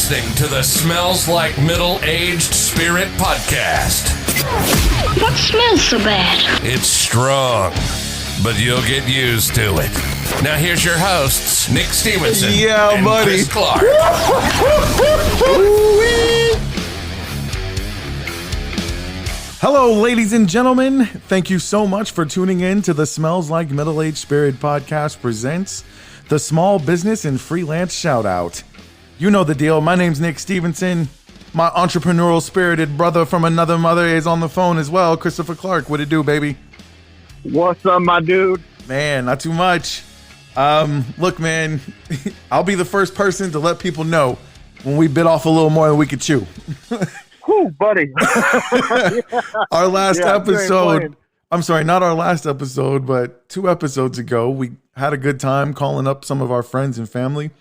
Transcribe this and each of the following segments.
listening to the Smells Like Middle-Aged Spirit podcast. What smells so bad? It's strong, but you'll get used to it. Now here's your hosts, Nick Stevenson and buddy. Chris Clark. Hello, ladies and gentlemen. Thank you so much for tuning in to the Smells Like Middle-Aged Spirit podcast presents the Small Business and Freelance Shoutout. You know the deal. My name's Nick Stevenson. My entrepreneurial spirited brother from another mother is on the phone as well. Christopher Clark, what it do, baby? What's up, my dude? Man, not too much. Look, man, I'll be the first person to let people know when we bit off a little more than we could chew. Whew, buddy. Our last episode, I'm sorry, not our last episode, but 2 episodes ago, we had a good time calling up some of our friends and family,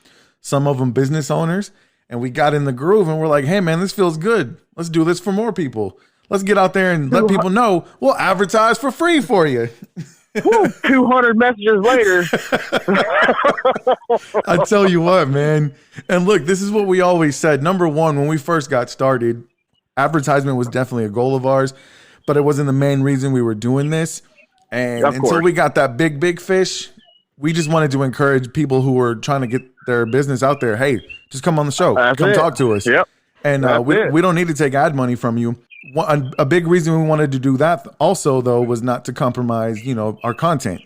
some of them business owners, and we got in the groove and we're like, hey man, this feels good. Let's do this for more people. Let's get out there and let people know we'll advertise for free for you. 200 messages later. I tell you what, man. And look, this is what we always said. Number one, when we first got started, advertisement was definitely a goal of ours, but it wasn't the main reason we were doing this. And until we got that big fish, we just wanted to encourage people who were trying to get their business out there. Hey, just come on the show. Come talk to us. Yep. And we don't need to take ad money from you. A big reason we wanted to do that also, though, was not to compromise, our content.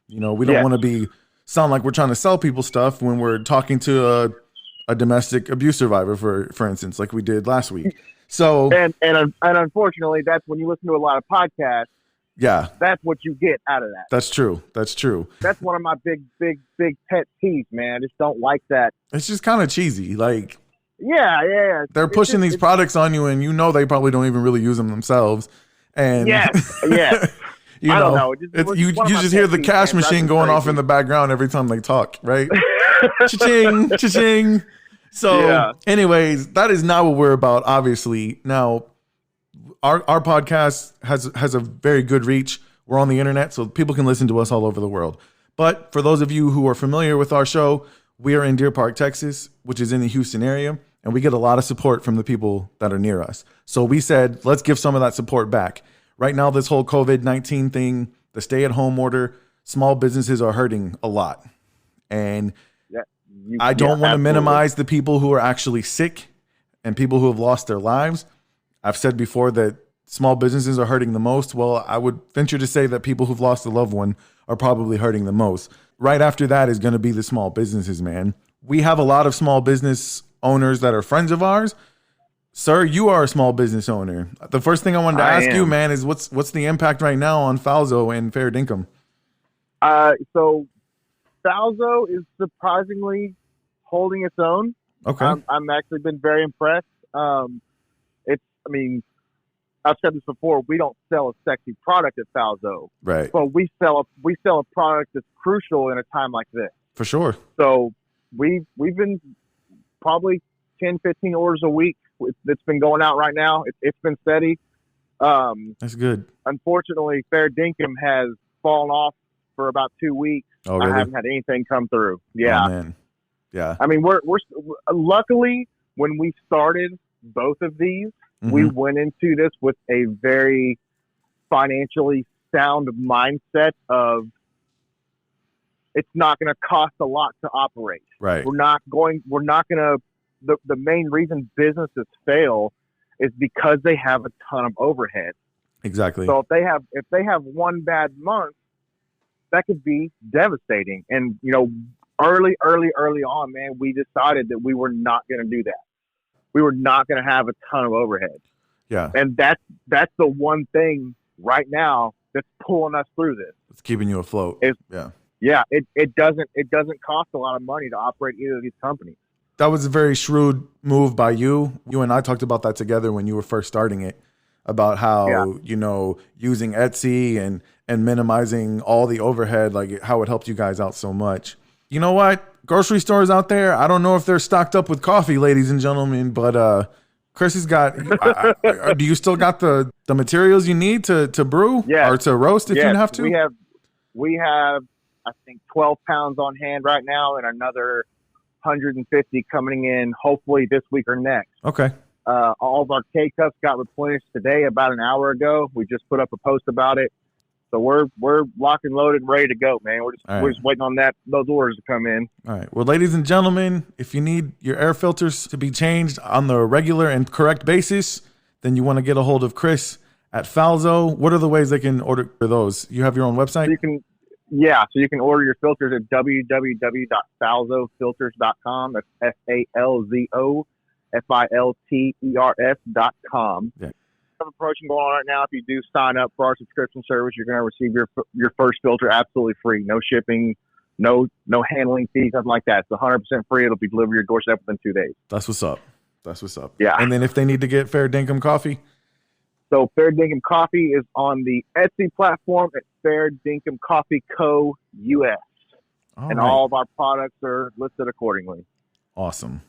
We don't want to sound like we're trying to sell people stuff when we're talking to a domestic abuse survivor, for instance, like we did last week. So and unfortunately, that's when you listen to a lot of podcasts. Yeah, that's what you get out of that. That's true. That's one of my big pet peeves, man. I just don't like that. It's just kind of cheesy, like. Yeah. They're pushing these products on you, and they probably don't even really use them themselves. And yes. I don't know. You just hear the cash machine going off in the background every time they talk, right? Cha-ching, cha-ching. So, anyways, that is not what we're about, obviously. Now, our podcast has a very good reach. We're on the internet, so people can listen to us all over the world. But for those of you who are familiar with our show, we are in Deer Park, Texas, which is in the Houston area, and we get a lot of support from the people that are near us. So we said, let's give some of that support back. Right now, this whole COVID-19 thing, the stay-at-home order, small businesses are hurting a lot. And I don't want to minimize the people who are actually sick and people who have lost their lives. I've said before that small businesses are hurting the most. Well, I would venture to say that people who've lost a loved one are probably hurting the most. Right after that is going to be the small businesses, man. We have a lot of small business owners that are friends of ours. Sir, you are a small business owner. The first thing I wanted to ask you, man, is what's the impact right now on Falzo and Fair Dinkum? So Falzo is surprisingly holding its own. Okay. I'm actually been very impressed. I've said this before. We don't sell a sexy product at Falzo, right? But we sell a product that's crucial in a time like this. For sure. So we've been probably 10, 15 orders a week. That's been going out right now. It's been steady. That's good. Unfortunately, Fair Dinkum has fallen off for about 2 weeks. Oh, really? I haven't had anything come through. Yeah. Oh, man. Yeah. I mean, we're luckily when we started both of these, we went into this with a very financially sound mindset of it's not going to cost a lot to operate. Right. The main reason businesses fail is because they have a ton of overhead. Exactly. So if they have one bad month, that could be devastating. And, early on, man, we decided that we were not going to do that. We were not going to have a ton of overhead. Yeah. And that's the one thing right now that's pulling us through this. It's keeping you afloat. It doesn't cost a lot of money to operate either of these companies. That was a very shrewd move by you. You and I talked about that together when you were first starting it, about how, using Etsy and minimizing all the overhead, like how it helped you guys out so much. You know what? Grocery stores out there, I don't know if they're stocked up with coffee, ladies and gentlemen, but Chris has got, do you still got the materials you need to brew or to roast if you have to? We have, I think, 12 pounds on hand right now and another 150 coming in hopefully this week or next. Okay. All of our K-Cups got replenished today about an hour ago. We just put up a post about it. So we're locked and loaded and ready to go, man. We're just waiting on those orders to come in. All right. Well, ladies and gentlemen, if you need your air filters to be changed on the regular and correct basis, then you want to get a hold of Chris at Falzo. What are the ways they can order for those? You have your own website? So you can order your filters at www.falzofilters.com. That's FALZOFILTERS.com. Yeah. Promotion going on right now. If you do sign up for our subscription service, you're going to receive your first filter absolutely free. No shipping, no handling fees, nothing like that. It's 100% free. It'll be delivered to your doorstep within 2 days. That's what's up. Yeah. And then if they need to get Fair Dinkum coffee? So Fair Dinkum Coffee is on the Etsy platform at Fair Dinkum Coffee Co. US. All of our products are listed accordingly. Awesome.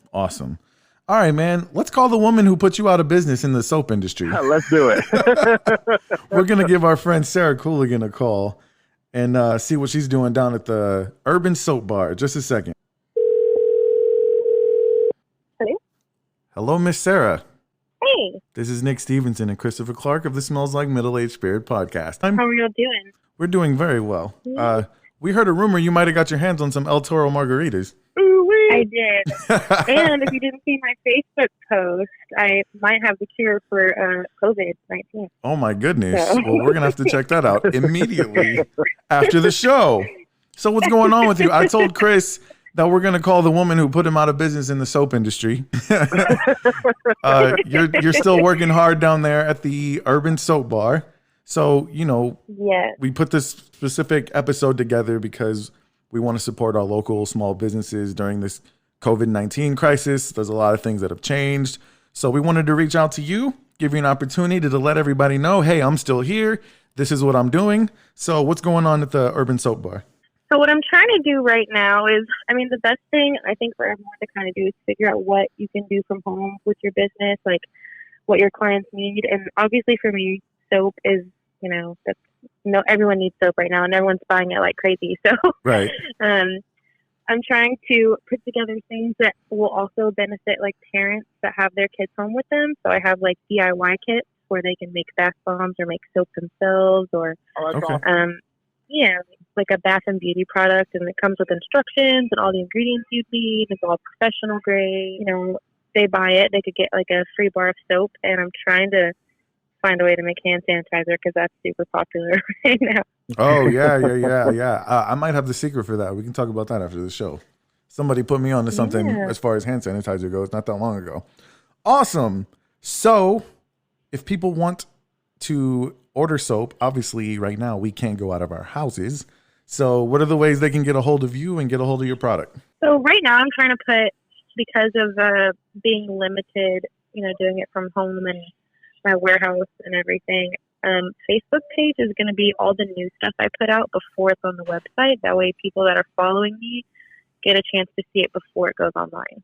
All right, man. Let's call the woman who put you out of business in the soap industry. Let's do it. We're going to give our friend Sarah Cooligan a call and see what she's doing down at the Urban Soap Bar. Just a second. Hello, Miss Sarah. Hey. This is Nick Stevenson and Christopher Clark of the Smells Like Middle-Aged Spirit podcast. How are you doing? We're doing very well. We heard a rumor you might have got your hands on some El Toro margaritas. I did. And if you didn't see my Facebook post, I might have the cure for COVID-19. Oh, my goodness. So. Well, we're going to have to check that out immediately after the show. So what's going on with you? I told Chris that we're going to call the woman who put him out of business in the soap industry. You're still working hard down there at the Urban Soap Bar. So, we put this specific episode together because we want to support our local small businesses during this COVID-19 crisis. There's a lot of things that have changed. So we wanted to reach out to you, give you an opportunity to let everybody know, hey, I'm still here. This is what I'm doing. So what's going on at the Urban Soap Bar? So what I'm trying to do right now is, the best thing I think for everyone to kind of do is figure out what you can do from home with your business, like what your clients need. And obviously for me, soap is, everyone needs soap right now and everyone's buying it like crazy. So right. I'm trying to put together things that will also benefit like parents that have their kids home with them. So I have like DIY kits where they can make bath bombs or make soap themselves or, like a bath and beauty product, and it comes with instructions and all the ingredients you need. It's all professional grade. They buy it, they could get like a free bar of soap, and I'm trying to find a way to make hand sanitizer because that's super popular right now. Oh, yeah. I might have the secret for that. We can talk about that after the show. Somebody put me on to something as far as hand sanitizer goes not that long ago. Awesome. So if people want to order soap, obviously right now we can't go out of our houses. So what are the ways they can get a hold of you and get a hold of your product? So right now I'm trying to put, because of being limited, doing it from home and my warehouse and everything, Facebook page is going to be all the new stuff I put out before it's on the website. That way people that are following me get a chance to see it before it goes online.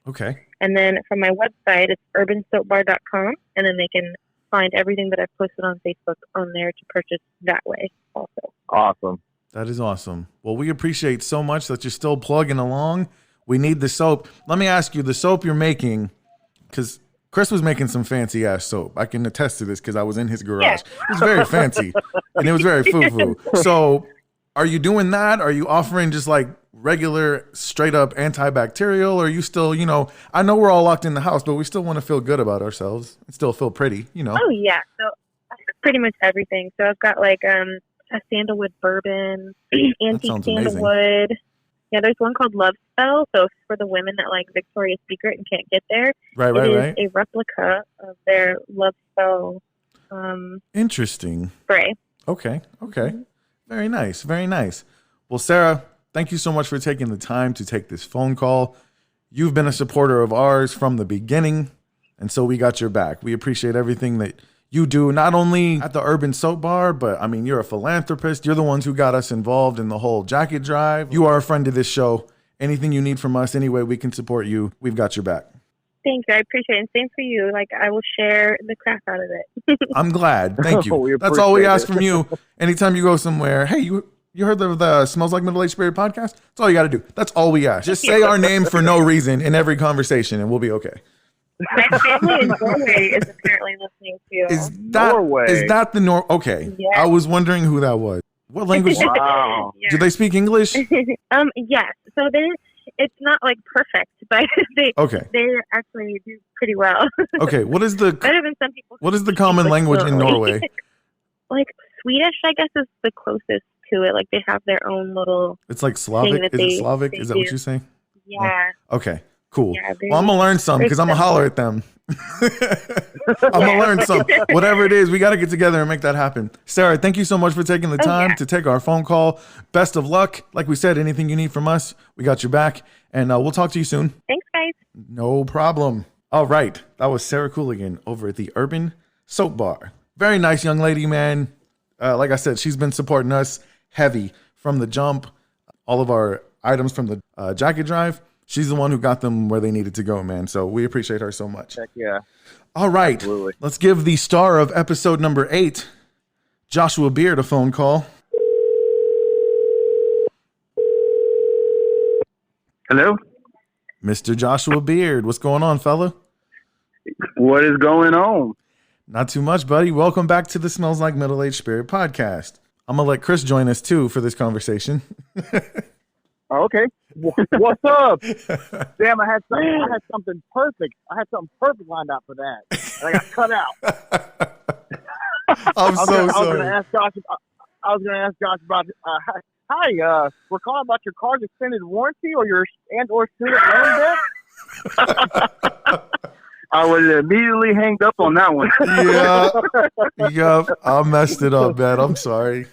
Okay. And then from my website, it's urbansoapbar.com, and then they can find everything that I've posted on Facebook on there to purchase that way also. Awesome. That is awesome. Well, we appreciate so much that you're still plugging along. We need the soap. Let me ask you, the soap you're making, because Chris was making some fancy ass soap. I can attest to this because I was in his garage. Yeah. It was very fancy and it was very foo-foo. So are you doing that? Are you offering just like regular straight up antibacterial? Or are you still, I know we're all locked in the house, but we still want to feel good about ourselves and still feel pretty, Oh yeah. So pretty much everything. So I've got like a sandalwood bourbon, antique sandalwood. Yeah, there's one called Love Spell. So for the women that like Victoria's Secret and can't get there, it is a replica of their Love Spell. Interesting. Spray. Okay. Very nice. Well, Sarah, thank you so much for taking the time to take this phone call. You've been a supporter of ours from the beginning, and so we got your back. We appreciate everything that you do, not only at the Urban Soap Bar, but you're a philanthropist. You're the ones who got us involved in the whole jacket drive. You are a friend of this show. Anything you need from us, any way we can support you, we've got your back. Thank you. I appreciate it. And same for you. Like, I will share the crap out of it. I'm glad. Thank you. That's all we ask from you. Anytime you go somewhere, hey, You heard of the Smells Like Middle Aged Spirit podcast? That's all you got to do. That's all we ask. Just say our name for no reason in every conversation, and we'll be okay. My family in Norway is apparently listening to. Norway? Is that the Okay. Yes. I was wondering who that was. What language? Wow. Do they speak English? Yes. So it's not like perfect, but they actually do pretty well. Okay. What is the better than some people? What is the common language in Norway? Like Swedish, I guess, is the closest to it. Like they have their own little. It's like Slavic. Is it Slavic? Is that what you say? Yeah. Oh, okay. Cool. Yeah, well, I'm gonna learn some because I'm gonna holler at them. I'm gonna learn some. Whatever it is, we got to get together and make that happen. Sarah, thank you so much for taking the time to take our phone call. Best of luck. Like we said, anything you need from us, we got your back, and we'll talk to you soon. Thanks, guys. No problem. All right, that was Sarah Cooligan over at the Urban Soap Bar. Very nice young lady, man. Like I said, she's been supporting us heavy from the jump. All of our items from the jacket drive. She's the one who got them where they needed to go, man. So we appreciate her so much. Heck yeah. All right. Absolutely. Let's give the star of episode number 8, Joshua Beard, a phone call. Hello? Mr. Joshua Beard. What's going on, fella? What is going on? Not too much, buddy. Welcome back to the Smells Like Middle Aged Spirit podcast. I'm going to let Chris join us, too, for this conversation. Okay. What's up? Damn, I had something perfect. I had something perfect lined up for that. And I got cut out. I'm so sorry. I was going to ask Josh about, hi, we're calling about your car's extended warranty or your student loan debt? I would have immediately hanged up on that one. Yep. I messed it up, man. I'm sorry.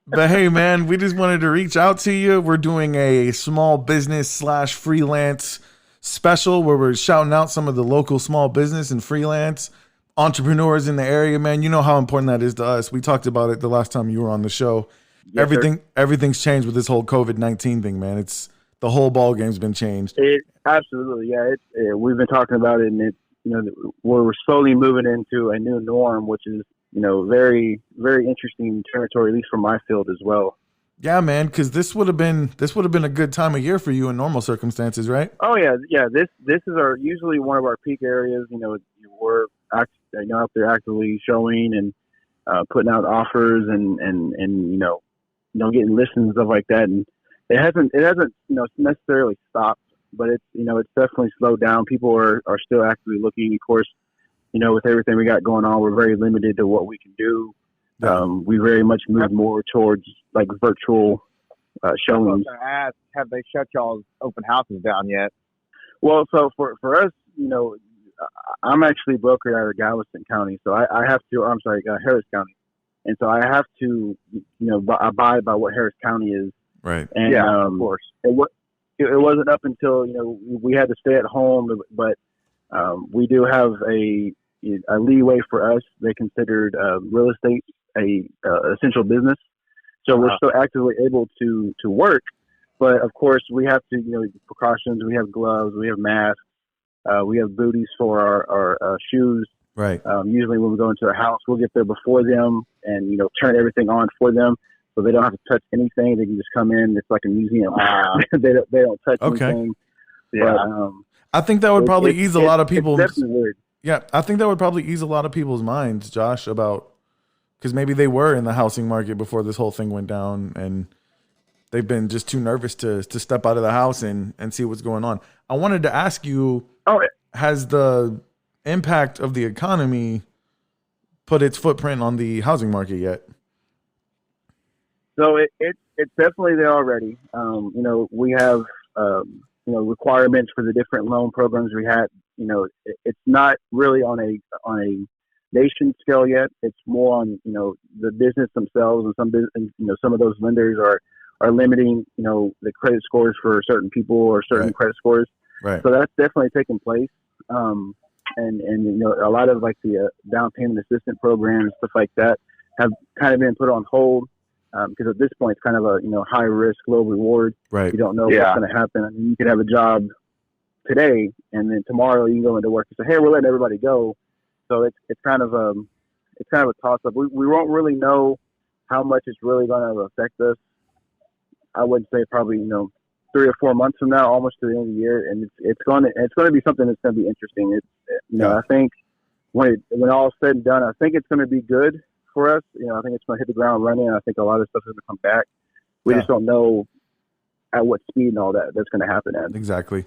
But hey, man, we just wanted to reach out to you. We're doing a small business / freelance special where we're shouting out some of the local small business and freelance entrepreneurs in the area, man. You know how important that is to us. We talked about it the last time you were on the show. Yes, everything's changed with this whole COVID-19 thing, man. It's the whole ball game's been changed. Absolutely, yeah. We've been talking about it, and we're slowly moving into a new norm, which is very, very interesting territory, at least for my field as well. Yeah, man, because this would have been a good time of year for you in normal circumstances, right? Oh yeah. This is usually one of our peak areas. We're out there actively showing and putting out offers and getting listings and stuff like that, and it hasn't necessarily stopped, but it's definitely slowed down. People are still actively looking. Of course, with everything we got going on, we're very limited to what we can do. Yeah. We very much move more towards like virtual showings. I was going to ask, have they shut y'all's open houses down yet? Well, so for us, I'm actually brokered out of Galveston County, so I have to. I'm sorry, Harris County, and so I have to, abide by what Harris County is. Right. And, yeah, of course. It wasn't up until we had to stay at home, but we do have a leeway for us. They considered real estate a essential business, so we're still actively able to work. But of course, we have to precautions. We have gloves. We have masks. We have booties for our shoes. Right. Usually, when we go into a house, we'll get there before them and turn everything on for them. So they don't have to touch anything. They can just come in. It's like a museum. They don't touch anything. Yeah. But, I think that would probably ease a lot of people's. It's definitely weird. Yeah, I think that would probably ease a lot of people's minds, Josh, about because maybe they were in the housing market before this whole thing went down, and they've been just too nervous to step out of the house and see what's going on. I wanted to ask you: has the impact of the economy put its footprint on the housing market yet? So it's definitely there already. We have requirements for the different loan programs we had. It's not really on a nation scale yet. It's more on the business themselves, and some of those lenders are limiting the credit scores for certain people or certain credit scores. Right. So that's definitely taking place. And a lot of like the down payment assistance programs, stuff like that, have kind of been put on hold. Because at this point, it's kind of a high risk, low reward. Right. You don't know what's going to happen. I mean, you could have a job today, and then tomorrow you can go into work and say, "Hey, we're letting everybody go." So it's kind of a toss up. We won't really know how much it's really going to affect us, I would say probably 3 or 4 months from now, almost to the end of the year, and it's going to be something that's going to be interesting. I think when all is said and done, I think it's going to be good for us. I think it's going to hit the ground running. I think a lot of stuff is going to come back. We just don't know at what speed and all that's going to happen at. Exactly.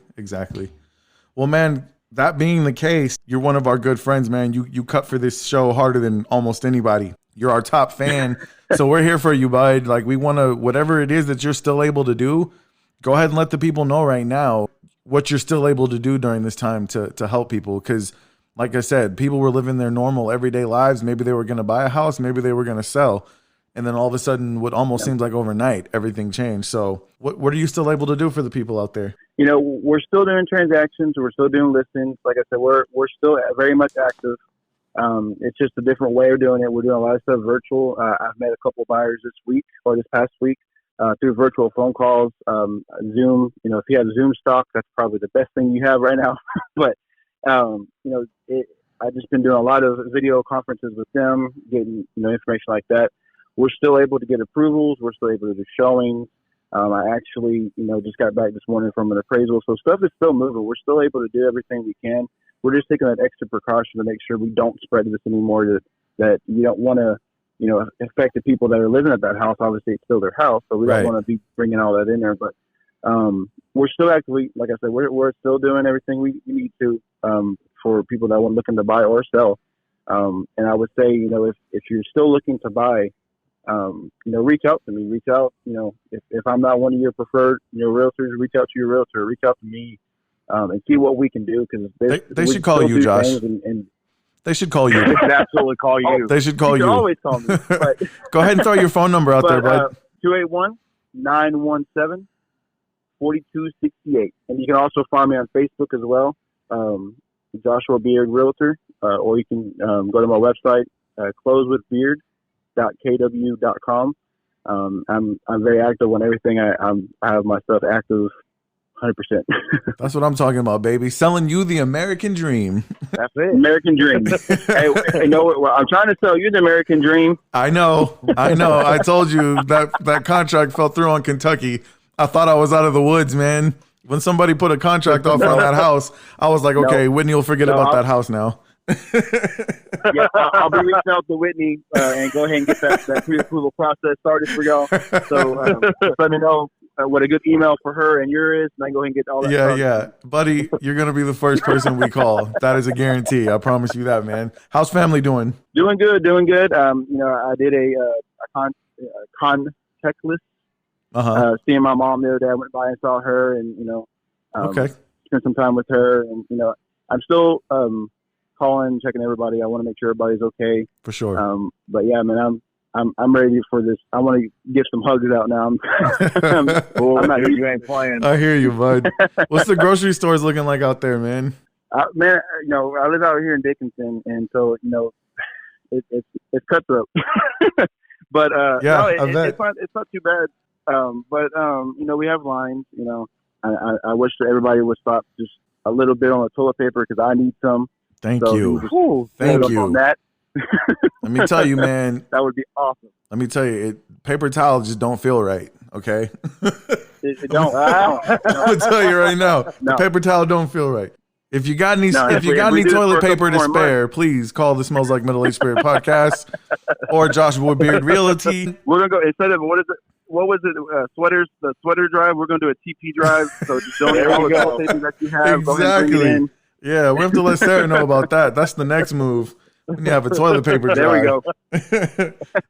Well, man, that being the case, you're one of our good friends, man. You cut for this show harder than almost anybody. You're our top fan. So we're here for you, bud. Like, we want to, whatever it is that you're still able to do, go ahead and let the people know right now what you're still able to do during this time to help people. Because like I said, people were living their normal everyday lives. Maybe they were going to buy a house. Maybe they were going to sell. And then all of a sudden, what almost seems like overnight, everything changed. So what are you still able to do for the people out there? We're still doing transactions. We're still doing listings. Like I said, we're still very much active. It's just a different way of doing it. We're doing a lot of stuff virtual. I've met a couple of buyers this past week through virtual phone calls, Zoom. If you have Zoom stock, that's probably the best thing you have right now. But I've just been doing a lot of video conferences with them, getting information like that. We're still able to get approvals. We're still able to do showings. I actually, just got back this morning from an appraisal. So stuff is still moving. We're still able to do everything we can. We're just taking that extra precaution to make sure we don't spread this anymore, that you don't want to, affect the people that are living at that house. Obviously, it's still their house, so we don't want to be bringing all that in there. But we're still actively, like I said, we're still doing everything we need to for people that are looking to buy or sell. And I would say, if you're still looking to buy, reach out to me. Reach out, if I'm not one of your preferred, realtors, reach out to your realtor. Reach out to me and see what we can do. Because they should call you, Josh. They should call you. They should absolutely call you. They should call you. You can always call me. But, go ahead and throw your phone number out there, bud. 281-917-4268. And you can also find me on Facebook as well, Joshua Beard Realtor, or you can go to my website, closewithbeard.kw.com. I'm very active on everything. I have my stuff active 100%. That's what I'm talking about, baby. Selling you the American dream. That's it. American dream. Hey, I'm trying to sell you the American dream. I know. I told you that contract fell through on Kentucky. I thought I was out of the woods, man. When somebody put a contract offer on that house, I was like, okay, Whitney will forget about that house now. Yeah, I'll be reaching out to Whitney and go ahead and get that pre-approval process started for y'all. So just let me know what a good email for her and yours is, and I can go ahead and get all that. Yeah, buddy, you're gonna be the first person we call. That is a guarantee. I promise you that, man. How's family doing? Doing good. I did a contact list. Seeing my mom the other day, I went by and saw her, and spent some time with her, and I'm still calling, checking everybody. I want to make sure everybody's okay. For sure. But yeah, man, I'm ready for this. I want to give some hugs out now. I'm not. You ain't playing. I hear you, bud. What's the grocery stores looking like out there, man? Man, I live out here in Dickinson, and so it's cutthroat. But it's not too bad. But we have lines. I wish that everybody would stop just a little bit on the toilet paper because I need some. Thank you. Thank you. On that. Let me tell you, man. That would be awesome. Let me tell you, paper towels just don't feel right. Okay. It don't. I'm gonna tell you right now, the paper towel don't feel right. If you got any, toilet paper to spare, please call the Smells Like Middle Aged Spirit podcast or Joshua Beard Realty. We're gonna go instead of what was it? Sweaters, the sweater drive. We're gonna do a TP drive. So just donate all the toilet paper that you have. Go ahead and bring it in. Yeah, we have to let Sarah know about that. That's the next move. When you have a toilet paper drive. There we go.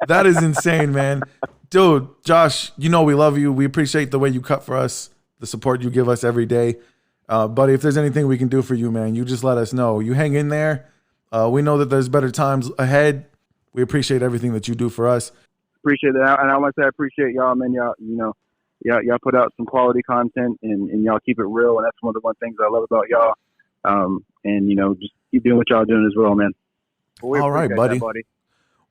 That is insane, man. Dude, Josh, we love you. We appreciate the way you cut for us, the support you give us every day. Buddy, if there's anything we can do for you, man, you just let us know. You hang in there. We know that there's better times ahead. We appreciate everything that you do for us. Appreciate that. And I want to say I appreciate y'all, man. Y'all put out some quality content and y'all keep it real. And that's one of the things I love about y'all. Just keep doing what y'all doing as well, man. All right, buddy.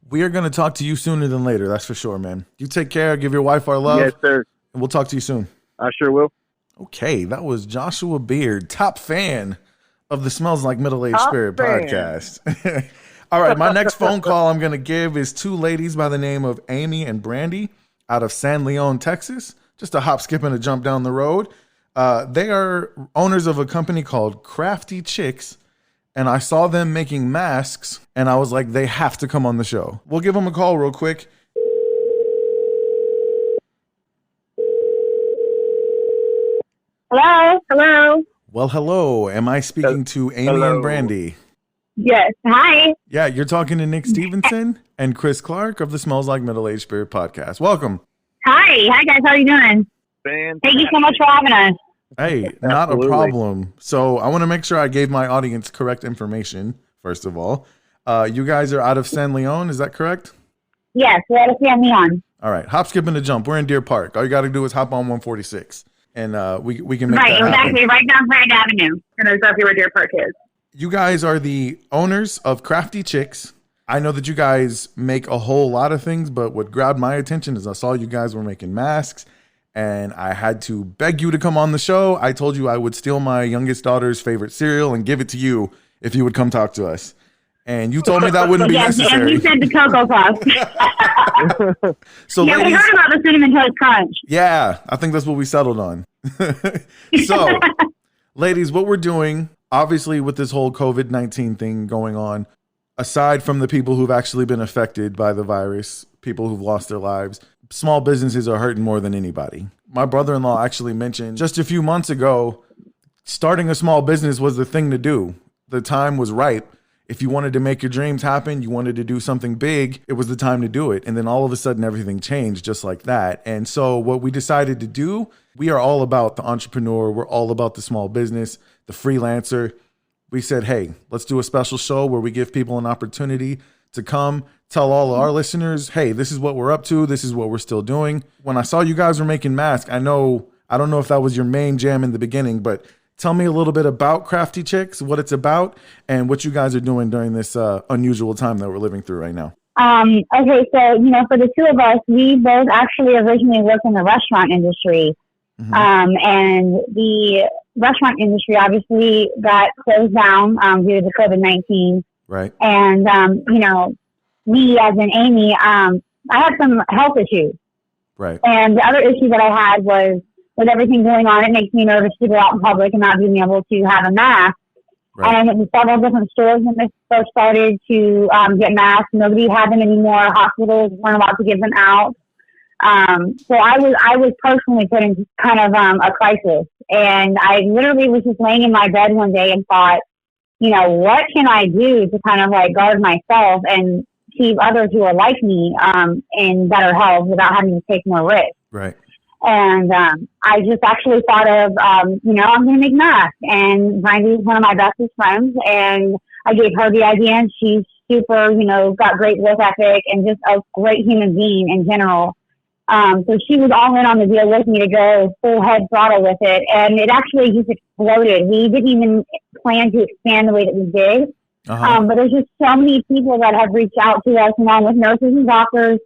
We are going to talk to you sooner than later. That's for sure, man. You take care. Give your wife our love. Yes, sir. And we'll talk to you soon. I sure will. Okay, that was Joshua Beard, top fan of the Smells Like Middle Aged Spirit podcast. All right, my next phone call I'm going to give is two ladies by the name of Amy and Brandy out of San Leon, Texas. Just a hop, skip, and a jump down the road. They are owners of a company called Crafty Chicks, and I saw them making masks, and I was like, they have to come on the show. We'll give them a call real quick. Hello? Hello? Well, hello. Am I speaking to Amy and Brandy? Yes. Hi. Yeah, you're talking to Nick Stevenson and Chris Clark of the Smells Like Middle-Aged Spirit podcast. Welcome. Hi. Hi, guys. How are you doing? Fantastic. Thank you so much for having us. Hey, not a problem. So I want to make sure I gave my audience correct information, first of all. You guys are out of San Leon, is that correct? Yes, we're out of San Leon. All right, hop, skip, and a jump. We're in Deer Park. All you got to do is hop on 146, and we can make that happen. Exactly. Right down Grand Avenue. I know exactly where Deer Park is. You guys are the owners of Crafty Chicks. I know that you guys make a whole lot of things, but what grabbed my attention is I saw you guys were making masks, and I had to beg you to come on the show. I told you I would steal my youngest daughter's favorite cereal and give it to you if you would come talk to us. And you told me that wouldn't be necessary. And you said the Cocoa Puff. So yeah, ladies, we heard about the Cinnamon Toast Crunch. Yeah, I think that's what we settled on. So, ladies, what we're doing, obviously with this whole COVID-19 thing going on, aside from the people who've actually been affected by the virus, people who've lost their lives, small businesses are hurting more than anybody. My brother-in-law actually mentioned just a few months ago, starting a small business was the thing to do. The time was ripe. If you wanted to make your dreams happen, you wanted to do something big, it was the time to do it. And then all of a sudden, everything changed just like that. And so what we decided to do, we are all about the entrepreneur. We're all about the small business, the freelancer. We said, hey, let's do a special show where we give people an opportunity to come tell all of our listeners, hey, this is what we're up to. This is what we're still doing. When I saw you guys were making masks, I don't know if that was your main jam in the beginning, but tell me a little bit about Crafty Chicks, what it's about, and what you guys are doing during this unusual time that we're living through right now. Okay, so, for the two of us, we both actually originally worked in the restaurant industry. Mm-hmm. And the restaurant industry obviously got closed down due to COVID-19. Right. And, me as in Amy, I had some health issues. Right. And the other issue that I had was, with everything going on, it makes me nervous to go out in public and not being able to have a mask. Right. And I went to several different stores when they first started to get masks. Nobody had them anymore. Hospitals weren't allowed to give them out. So I was personally put into kind of a crisis. And I literally was just laying in my bed one day and thought, what can I do to kind of like guard myself and keep others who are like me in better health without having to take more risk? Right. And I just actually thought of, I'm going to make masks. And Brandy is one of my bestest friends. And I gave her the idea. And she's super, got great work ethic and just a great human being in general. So she was all in on the deal with me to go full head throttle with it. And it actually just exploded. We didn't even plan to expand the way that we did. Uh-huh. But there's just so many people that have reached out to us, along with nurses and doctors,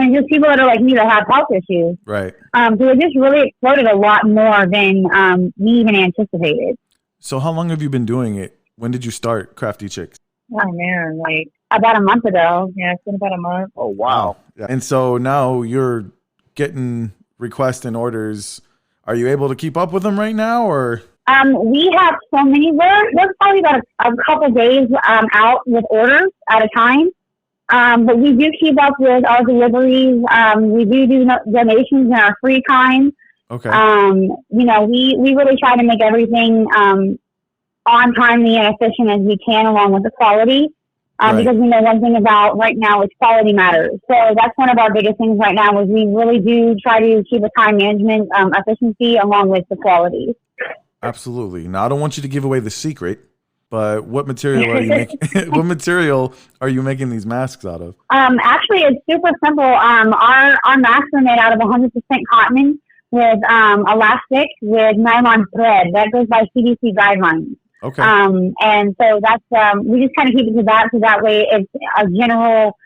and just people that are like me that have health issues. Right. So it just really exploded a lot more than we even anticipated. So how long have you been doing it? When did you start Crafty Chicks? Oh, man, like about a month ago. Yeah, it's been about a month. Oh, wow. Yeah. And so now you're getting requests and orders. Are you able to keep up with them right now, or? We have so many. We're probably about a couple days out with orders at a time. But we do keep up with our deliveries. We do donations in our free time. Okay. We really try to make everything on timely and efficient as we can, along with the quality. Right. Because we know one thing about right now is quality matters. So that's one of our biggest things right now is we really do try to keep a time management efficiency along with the quality. Absolutely. Now, I don't want you to give away the secret, but what material are you making? What material are you making these masks out of? Actually, it's super simple. Our masks are made out of 100% cotton with elastic with nylon thread. That goes by CDC guidelines. Okay. And so that's we just kind of keep it to that, so that way it's a general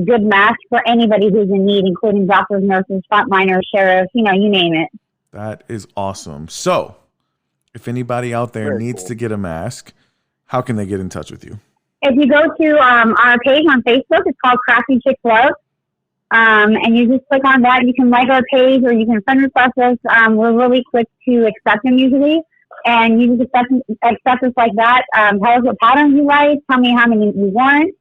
good mask for anybody who's in need, including doctors, nurses, frontliners, sheriffs, you name it. That is awesome. So, if anybody out there needs to get a mask, how can they get in touch with you? if you go to our page on Facebook, it's called Crafty Chicks Love. And you just click on that. You can like our page or you can friend request us. We're really quick to accept them usually. And you just accept us like that. Tell us what patterns you like. Tell me how many you want.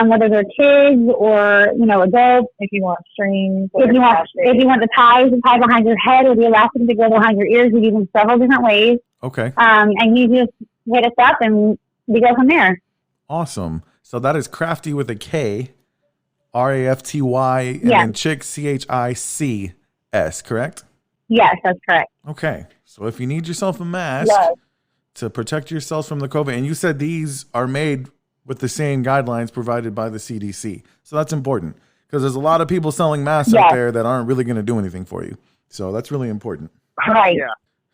Whether they're kids or, adults. If you want strings. If you want the ties behind your head or the elastic to go behind your ears, we do them several different ways. Okay. And you just hit us up and we go from there. Awesome. So that is Crafty with a K, RAFTY, and then Chicks, CHICS, correct? Yes, that's correct. Okay. So if you need yourself a mask to protect yourselves from the COVID, and you said these are made with the same guidelines provided by the CDC. So that's important because there's a lot of people selling masks out there that aren't really going to do anything for you. So that's really important. Right. Yeah.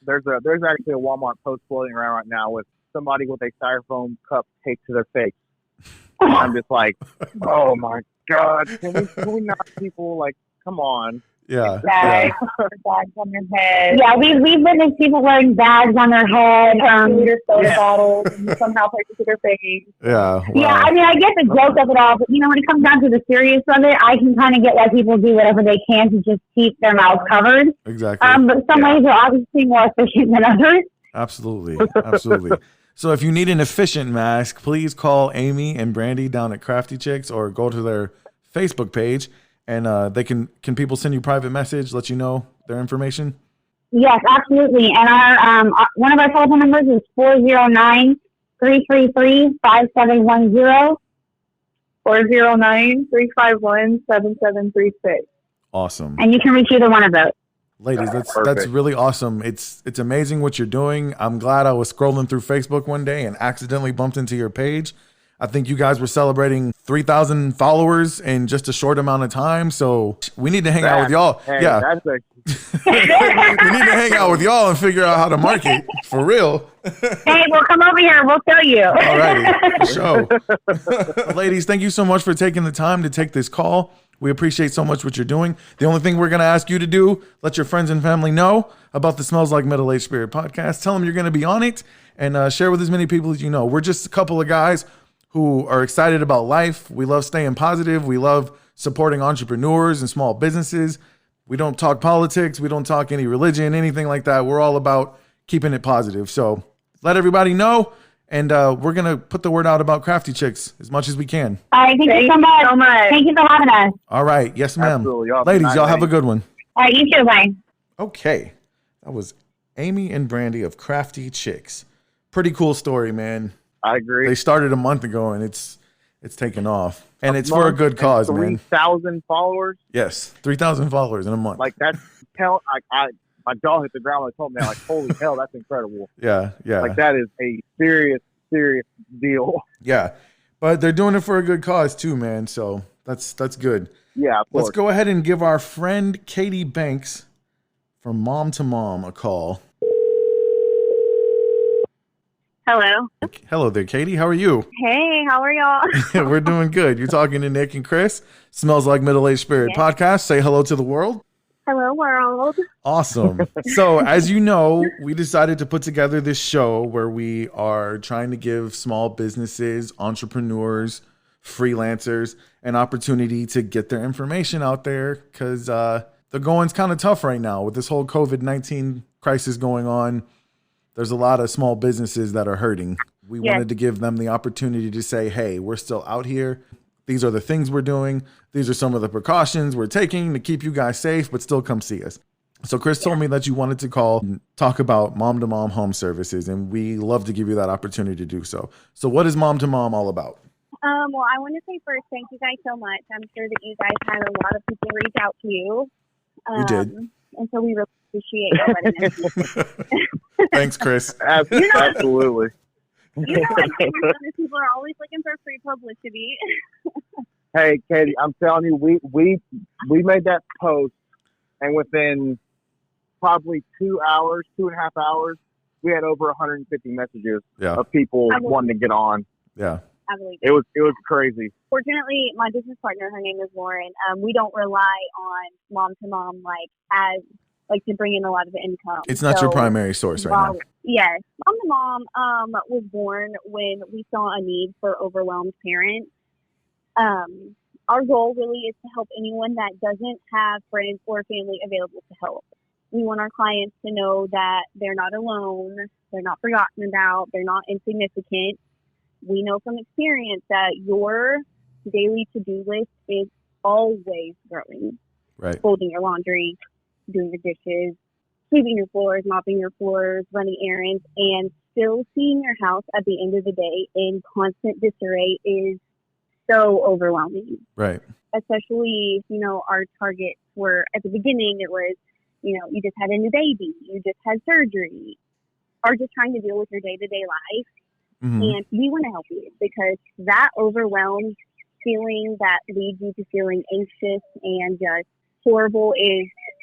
There's actually a Walmart post floating around right now with somebody with a styrofoam cup taped to their face. I'm just like, oh my God. Can we not people like, come on. Yeah. Bags on their head. Yeah, we've witnessed people wearing bags on their head. Soda bottles and somehow place it to their face. Yeah. Wow. Yeah, I mean, I get the joke of it all, but when it comes down to the serious of it, I can kind of get why people do whatever they can to just keep their mouths covered. Exactly. But some ways are obviously more efficient than others. Absolutely. Absolutely. So if you need an efficient mask, please call Amy and Brandy down at Crafty Chicks or go to their Facebook page. And they can people send you private message, let you know their information? Yes, absolutely. And our one of our telephone numbers is 409-333-5710. 409-351-7736. Awesome. And you can reach either one of those. Ladies, that's really awesome. It's amazing what you're doing. I'm glad I was scrolling through Facebook one day and accidentally bumped into your page. I think you guys were celebrating 3,000 followers in just a short amount of time. So we need to hang out with y'all. Hey, yeah. we need to hang out with y'all and figure out how to market for real. Hey, we'll come over here and we'll tell you. All righty. Show. Ladies, thank you so much for taking the time to take this call. We appreciate so much what you're doing. The only thing we're going to ask you to do, let your friends and family know about the Smells Like Middle-Aged Spirit podcast. Tell them you're going to be on it and share with as many people as you know. We're just a couple of guys who are excited about life. We love staying positive. We love supporting entrepreneurs and small businesses. We don't talk politics. We don't talk any religion, anything like that. We're all about keeping it positive. So let everybody know. And we're going to put the word out about Crafty Chicks as much as we can. All right. Thank you so much. Thank you for having us. All right. Yes, ma'am. Absolutely. Ladies, y'all have a good one. All right. You too. Bye. Okay. That was Amy and Brandy of Crafty Chicks. Pretty cool story, man. I agree. They started a month ago and it's taken off. And it's for a good cause, man. 3,000 followers? Yes. 3,000 followers in a month. Like that's my jaw hit the ground when I told me, like, holy hell, that's incredible. Yeah. Like that is a serious deal. Yeah. But they're doing it for a good cause too, man. So that's good. Yeah, of course. Let's go ahead and give our friend Katie Banks from Mom to Mom a call. Hello. Hello there, Katie. How are you? Hey, how are y'all? We're doing good. You're talking to Nick and Chris. Smells Like Middle-Aged Spirit podcast. Say hello to the world. Hello, world. Awesome. So, as you know, we decided to put together this show where we are trying to give small businesses, entrepreneurs, freelancers an opportunity to get their information out there because the going's kind of tough right now with this whole COVID-19 crisis going on. There's a lot of small businesses that are hurting. We wanted to give them the opportunity to say, hey, we're still out here. These are the things we're doing. These are some of the precautions we're taking to keep you guys safe, but still come see us. So Chris told me that you wanted to call and talk about Mom to Mom home services, and we love to give you that opportunity to do so. So what is Mom to Mom all about? Well, I want to say first, thank you guys so much. I'm sure that you guys had a lot of people reach out to you. We did. And so we really appreciate you letting us. Thanks, Chris. Absolutely. You know, like other people are always looking for free publicity. Hey, Katie, I'm telling you, we made that post, and within probably 2.5 hours, we had over 150 messages of people wanting to get on. Yeah. I believe it was crazy. Fortunately, my business partner, her name is Lauren. We don't rely on Mom to Mom like as like to bring in a lot of income. It's not your primary source right now. Yes. Mom was born when we saw a need for overwhelmed parents. Our goal really is to help anyone that doesn't have friends or family available to help. We want our clients to know that they're not alone, they're not forgotten about, they're not insignificant. We know from experience that your daily to-do list is always growing. Right. Folding your laundry, doing your dishes, sweeping your floors, mopping your floors, running errands, and still seeing your house at the end of the day in constant disarray is so overwhelming. Right. Especially, our targets were, at the beginning, it was, you just had a new baby, you just had surgery, or just trying to deal with your day-to-day life. Mm-hmm. And we want to help you, because that overwhelmed feeling that leads you to feeling anxious and just horrible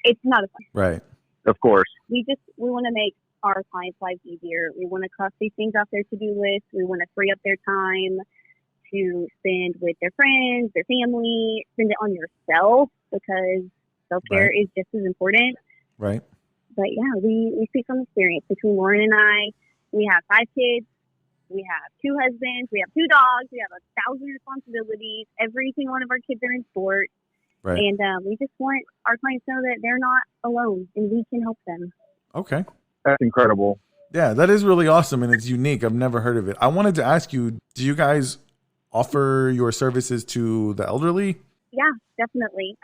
it's not a fun. Right. Of course. We want to make our clients' lives easier. We want to cross these things off their to-do list. We want to free up their time to spend with their friends, their family, spend it on yourself, because self-care is just as important. Right. But yeah, we speak from experience. Between Lauren and I, we have 5 kids, we have 2 husbands, we have 2 dogs, we have 1,000 responsibilities. Every single one of our kids are in sports. Right. And we just want our clients to know that they're not alone and we can help them. Okay. That's incredible. Yeah, that is really awesome, and it's unique. I've never heard of it. I wanted to ask you, do you guys offer your services to the elderly? Yeah, definitely.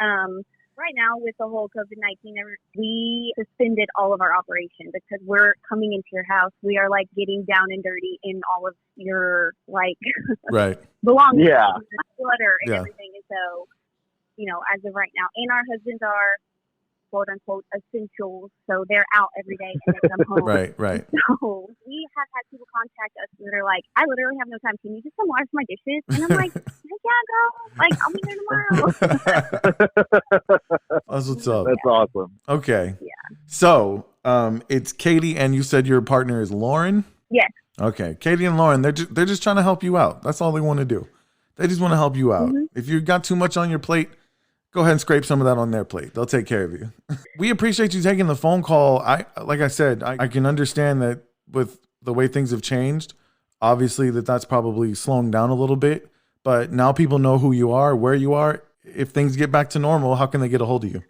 Right now, with the whole COVID-19, we suspended all of our operations because we're coming into your house. We are like getting down and dirty in all of your right belongings, yeah, clutter and everything. And so, as of right now, and our husbands are quote unquote essentials, so they're out every day and they come home. Right. So we have had people contact us that are like, I literally have no time. Can you just come wash my dishes? And I'm like, yeah, girl. Like, I'll be there tomorrow. That's what's up. That's awesome. Okay. Yeah. So, it's Katie, and you said your partner is Lauren? Yes. Okay. Katie and Lauren, they're just trying to help you out. That's all they want to do. They just want to help you out. Mm-hmm. If you've got too much on your plate, go ahead and scrape some of that on their plate. They'll take care of you. We appreciate you taking the phone call. Like I said, I can understand that with the way things have changed, obviously that's probably slowing down a little bit. But now people know who you are, where you are. If things get back to normal, how can they get a hold of you?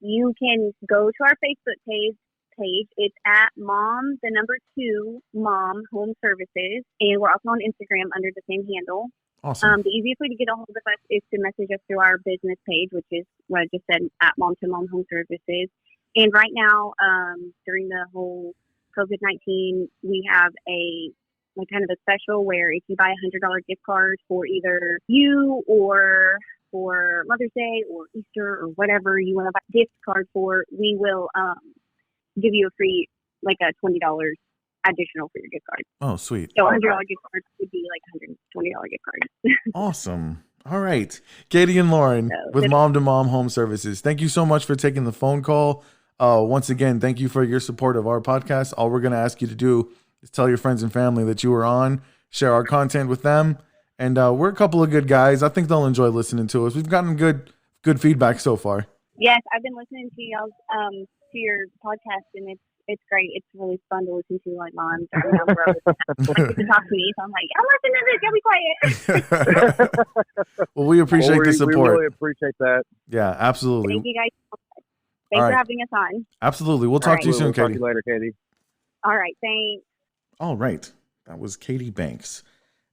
You can go to our Facebook page. It's at Mom, the number 2, Mom Home Services. And we're also on Instagram under the same handle. Awesome. The easiest way to get a hold of us is to message us through our business page, which is what I just said, at Mom to Mom Home Services. And right now, during the whole COVID-19, we have a kind of a special where if you buy a $100 gift card for either you or for Mother's Day or Easter or whatever you want to buy a gift card for, we will give you a free, like a $20 additional for your gift card. Oh, sweet. So $100 gift card would be like $120 gift card. Awesome. All right. Katie and Lauren with Mom to Mom Home Services. Thank you so much for taking the phone call. Once again, thank you for your support of our podcast. All we're going to ask you to do is tell your friends and family that you were on, share our content with them. And we're a couple of good guys. I think they'll enjoy listening to us. We've gotten good feedback so far. Yes, I've been listening to y'all's to your podcast, and it's great. It's really fun to listen to. Like, Mom, driving down the road, to talk to me. So I'm like, I'm listening to this. Y'all be quiet. Well, we appreciate the support. We really appreciate that. Yeah, absolutely. Thank you guys. Thanks for having us on. Absolutely. We'll talk to you soon, We'll Katie. talk to you later, Katie. All right. Thanks. All right. That was Katie Banks.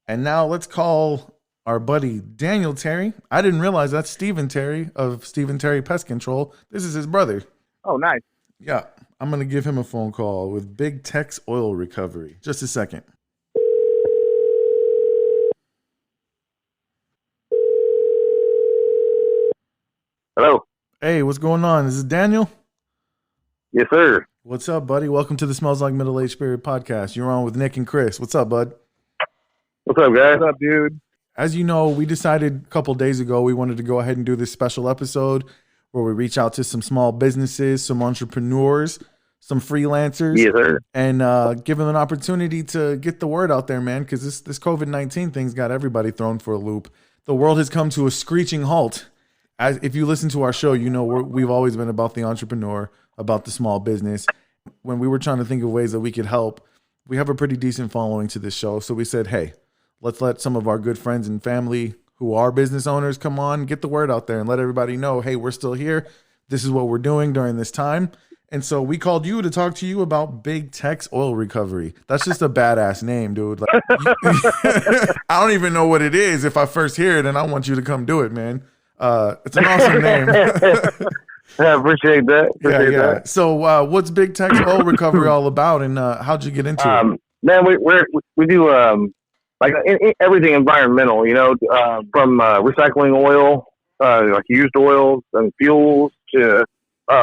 And now let's call our buddy Daniel Terry. I didn't realize that's Stephen Terry of Stephen Terry Pest Control. This is his brother. Oh, nice. Yeah. I'm going to give him a phone call with Big Tex Oil Recovery. Just a second. Hello. Hey, what's going on? Is this Daniel? Yes, sir. What's up, buddy? Welcome to the Smells Like Middle Age Spirit podcast. You're on with Nick and Chris. What's up, bud? What's up, guys? What's up, dude? As you know, we decided a couple days ago we wanted to go ahead and do this special episode where we reach out to some small businesses, some entrepreneurs, some freelancers, yes, sir, and give them an opportunity to get the word out there, man, because this COVID-19 thing's got everybody thrown for a loop. The world has come to a screeching halt, if you listen to our show, you know we've always been about the entrepreneur, about the small business. When we were trying to think of ways that we could help, we have a pretty decent following to this show. So we said, hey, let's let some of our good friends and family who are business owners come on, get the word out there and let everybody know, hey, we're still here. This is what we're doing during this time. And so we called you to talk to you about Big Tex Oil Recovery. That's just a badass name, dude. Like, I don't even know what it is if I first hear it, and I want you to come do it, man. It's an awesome name. I appreciate that. Appreciate that. So what's Big Tex Oil Recovery all about, and how'd you get into it? Man, we do like everything environmental, from recycling oil, like used oils and fuels to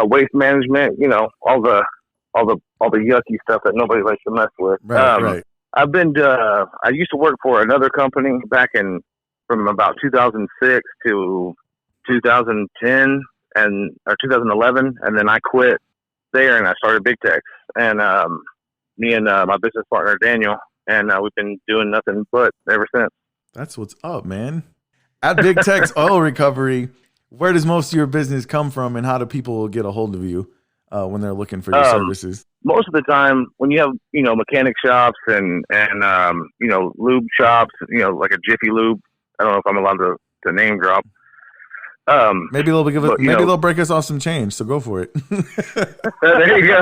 waste management, all the yucky stuff that nobody likes to mess with. Right. I used to work for another company from about 2006 to 2010 or 2011, and then I quit there and I started Big Tex. And me and my business partner Daniel, and we've been doing nothing but ever since. That's what's up, man. At Big Tex Oil Recovery, where does most of your business come from, and how do people get a hold of you when they're looking for your services? Most of the time, when you have mechanic shops and lube shops, like a Jiffy Lube. I don't know if I'm allowed to name drop. Maybe they'll break us off some change, so go for it. There you go.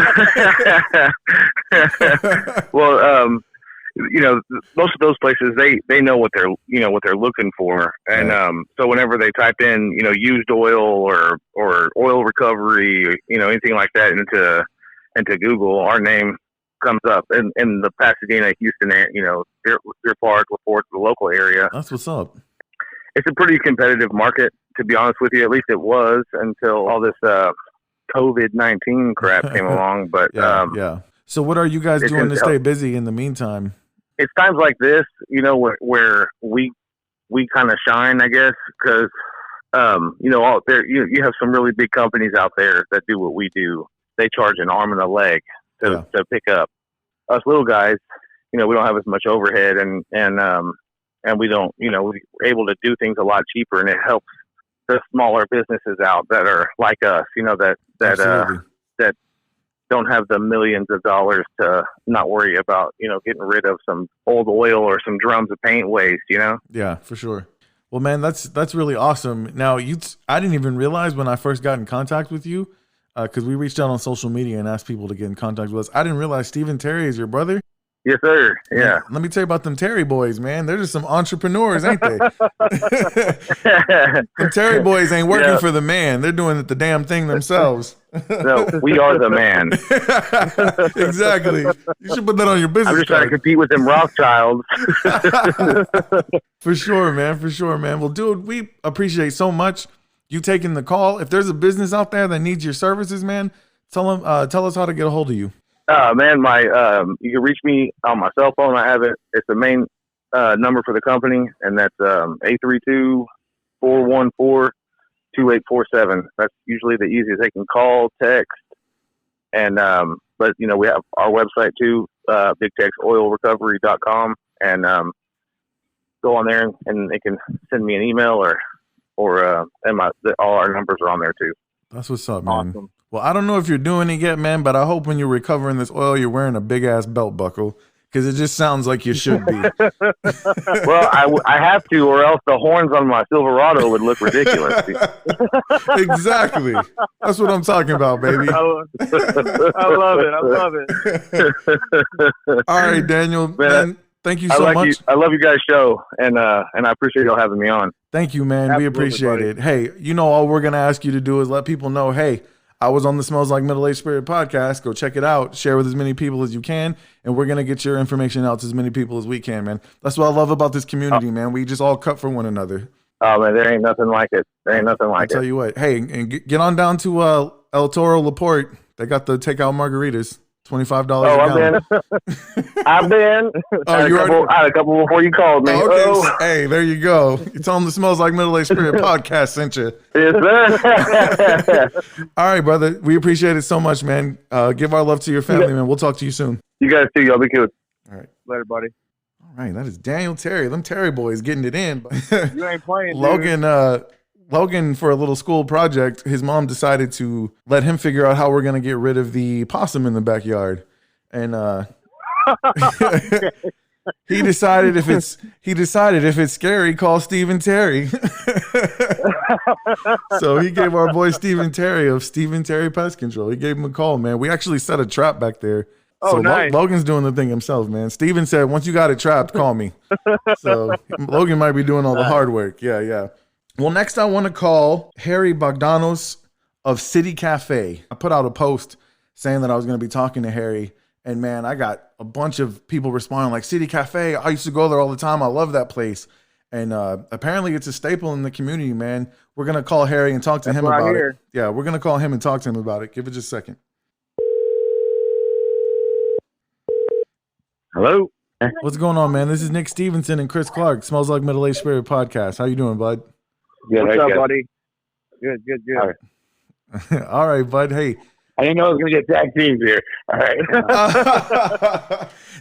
Well, most of those places they know what they're looking for, and so whenever they type in used oil or oil recovery, anything like that into Google, our name comes up in the Pasadena, Houston, Deer Park, LaPorte, the local area. That's what's up. It's a pretty competitive market, to be honest with you. At least it was until all this COVID-19 crap came along. But yeah. So what are you guys doing to stay busy in the meantime? It's times like this, where we kind of shine, I guess, because you have some really big companies out there that do what we do. They charge an arm and a leg to pick up. Us little guys, we don't have as much overhead, and we don't, we're able to do things a lot cheaper, and it helps the smaller businesses out that are like us, that don't have the millions of dollars to not worry about, getting rid of some old oil or some drums of paint waste, Yeah, for sure. Well, man, that's really awesome. Now, I didn't even realize when I first got in contact with you, because we reached out on social media and asked people to get in contact with us. I didn't realize Stephen Terry is your brother. Yes, sir. Yeah. Let me tell you about them Terry boys, man. They're just some entrepreneurs, ain't they? Them Terry boys ain't working for the man. They're doing the damn thing themselves. No, we are the man. Exactly. You should put that on your business I'm just card. trying to compete with them Rothschilds. For sure, man. For sure, man. Well, dude, we appreciate so much you taking the call. If there's a business out there that needs your services, man, tell us how to get a hold of you. Man, you can reach me on my cell phone. I have it. It's the main number for the company, and that's 832-414-2847. That's usually the easiest. They can call, text, and but we have our website too, bigtexoilrecovery.com, and go on there and they can send me an email or all our numbers are on there too. That's what's up, man. Awesome. Well, I don't know if you're doing it yet, man, but I hope when you're recovering this oil, you're wearing a big ass belt buckle, because it just sounds like you should be. Well, I have to, or else the horns on my Silverado would look ridiculous. Exactly. That's what I'm talking about, baby. I love it. All right, Daniel. Man, thank you so much. I love you guys' show, and I appreciate y'all having me on. Thank you, man. Absolutely, we appreciate buddy. it. Hey, all we're going to ask you to do is let people know, hey, I was on the Smells Like Middle-Aged Spirit podcast. Go check it out. Share with as many people as you can, and we're going to get your information out to as many people as we can, man. That's what I love about this community, man. We just all cut for one another. Oh, man, there ain't nothing like it. I'll tell you what. Hey, and get on down to El Toro LaPorte. They got the takeout margaritas. $25 a gallon. I've been. I had a couple before you called me. Okay. Hey, there you go. You tell them the Smells Like Middle-Aged Spirit podcast sent you. Yes, sir. All right, brother. We appreciate it so much, man. Give our love to your family, man. We'll talk to you soon. You guys too. Y'all be good. All right. Later, buddy. All right. That is Daniel Terry. Them Terry boys getting it in. You ain't playing, Logan, Logan, for a little school project, his mom decided to let him figure out how we're going to get rid of the possum in the backyard. And he decided if it's scary, call Steve and Terry. So he gave our boy Steve and Terry of Steve and Terry Pest Control. He gave him a call, man. We actually set a trap back there. Oh, so nice. Logan's doing the thing himself, man. Steven said, once you got it trapped, call me. So Logan might be doing all the hard work. Yeah. Well, next I want to call Harry Bogdanos of City Cafe. I put out a post saying that I was going to be talking to Harry. And man, I got a bunch of people responding like, City Cafe, I used to go there all the time. I love that place. And apparently it's a staple in the community, man. We're going to call Harry and talk to him about it. Yeah, we're going to call him and talk to him about it. Give it just a second. Hello. What's going on, man? This is Nick Stevenson and Chris Clark, Smells Like Middle Aged Spirit podcast. How you doing, bud? Good. What's up, buddy? Good. All right. All right, bud. Hey. I didn't know I was going to get tag teams here. All right.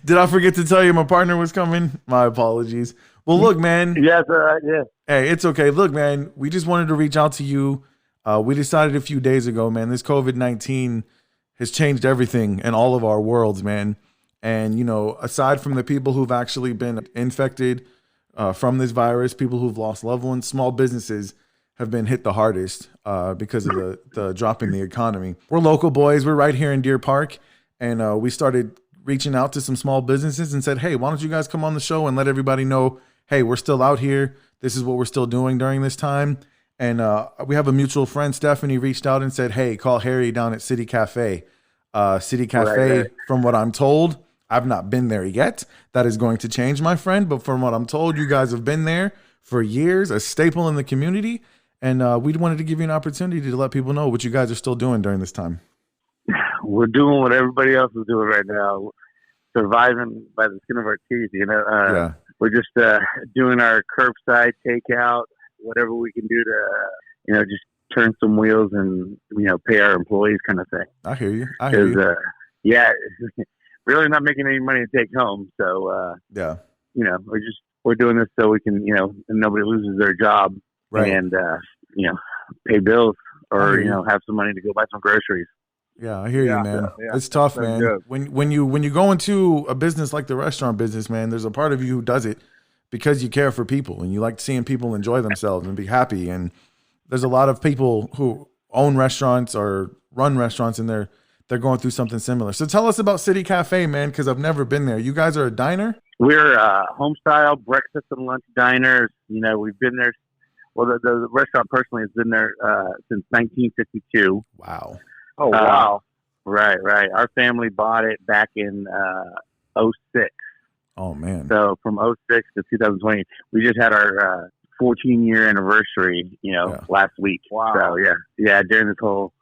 Did I forget to tell you my partner was coming? My apologies. Well, look, man. Yes, all right. Yeah. Hey, it's okay. Look, man, we just wanted to reach out to you. We decided a few days ago, man, this COVID-19 has changed everything in all of our worlds, man. And, you know, aside from the people who've actually been infected from this virus, people who've lost loved ones, small businesses have been hit the hardest because of the drop in the economy. We're local boys. We're right here in Deer Park. And we started reaching out to some small businesses and said, hey, why don't you guys come on the show and let everybody know, hey, we're still out here. This is what we're still doing during this time. And we have a mutual friend, Stephanie, reached out and said, hey, call Harry down at City Cafe. City Cafe, right. From what I'm told, I've not been there yet. That is going to change, my friend. But from what I'm told, you guys have been there for years, a staple in the community. And we wanted to give you an opportunity to let people know what you guys are still doing during this time. We're doing what everybody else is doing right now, surviving by the skin of our teeth. You know, yeah. We're just doing our curbside takeout, whatever we can do to, you know, just turn some wheels and, you know, pay our employees, kind of thing. I hear you. Yeah, really not making any money to take home. So yeah, you know, we're doing this so we can, you know, nobody loses their job, right. And you know, pay bills or you know, have some money to go buy some groceries. Yeah, I hear you, man. Yeah. It's tough, man. Good. When you go into a business like the restaurant business, man, there's a part of you who does it because you care for people and you like seeing people enjoy themselves and be happy. And there's a lot of people who own restaurants or run restaurants and they're going through something similar. So tell us about City Cafe, man, because I've never been there. You guys are a diner? We're a home style breakfast and lunch diner. You know, we've been there. Well, the restaurant personally has been there since 1952. Wow. Oh, wow. Right. Our family bought it back in 06. Oh, man. So from 06 to 2020, we just had our 14-year anniversary, you know, last week. Wow. So, yeah, during this whole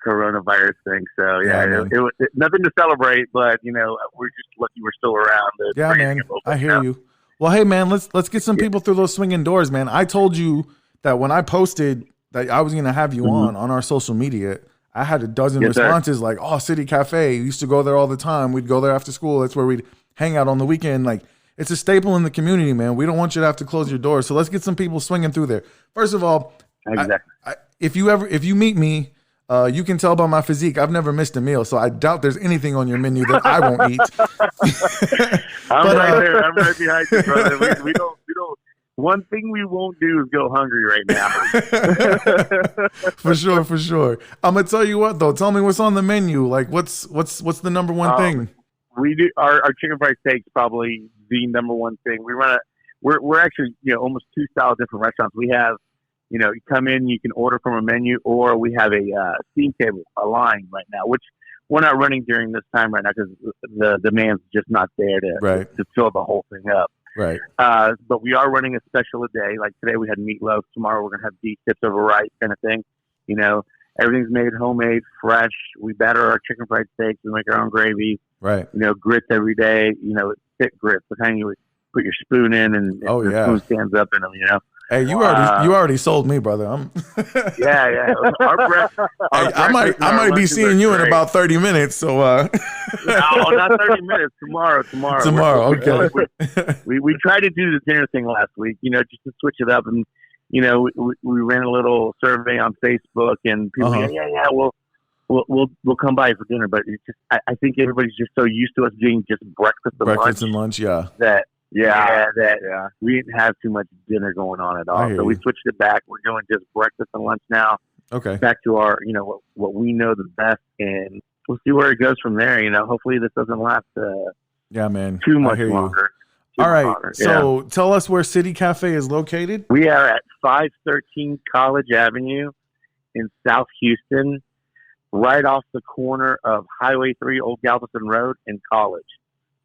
coronavirus thing. So, it was nothing to celebrate, but, you know, we're just lucky we're still around. Yeah, man. I hear you. Well, hey, man, let's get some people through those swinging doors, man. I told you that when I posted that I was going to have you on our social media, I had a dozen responses like, oh, City Cafe. You used to go there all the time. We'd go there after school. That's where we'd hang out on the weekend. Like, it's a staple in the community, man. We don't want you to have to close your doors. So let's get some people swinging through there. First of all, exactly. If you meet me, you can tell by my physique, I've never missed a meal. So I doubt there's anything on your menu that I won't eat. I'm right there. I'm right behind you, brother. We don't. One thing we won't do is go hungry right now. For sure. I'm gonna tell you what though. Tell me what's on the menu. Like what's the number one thing? We do our chicken fried steak's probably the number one thing. We're actually, you know, almost two style different restaurants. We have, you know, you come in, you can order from a menu, or we have a steam table, a line right now, which we're not running during this time right now because the demand's just not there to fill the whole thing up. Right. But we are running a special a day. Like today we had meatloaf. Tomorrow we're going to have beef tips over rice kind of thing. You know, everything's made homemade, fresh. We batter our chicken fried steaks. We make our own gravy. Right. You know, grits every day. You know, thick grits. The kind you put your spoon in and the spoon stands up in them, you know. Hey, you already sold me, brother. Yeah. I might be seeing you in about 30 minutes. So no, not 30 minutes. Tomorrow. Okay. We tried to do the dinner thing last week, you know, just to switch it up, and you know, we ran a little survey on Facebook, and people, we'll come by for dinner. But it's just, I think everybody's just so used to us doing just breakfast and lunch, yeah. That we didn't have too much dinner going on at all. So we switched it back. We're doing just breakfast and lunch now. Okay. Back to our, what we know the best, and we'll see where it goes from there. Hopefully this doesn't last too much longer. All right. So tell us where City Cafe is located. We are at 513 College Avenue in South Houston, right off the corner of Highway 3, Old Galveston Road, and College.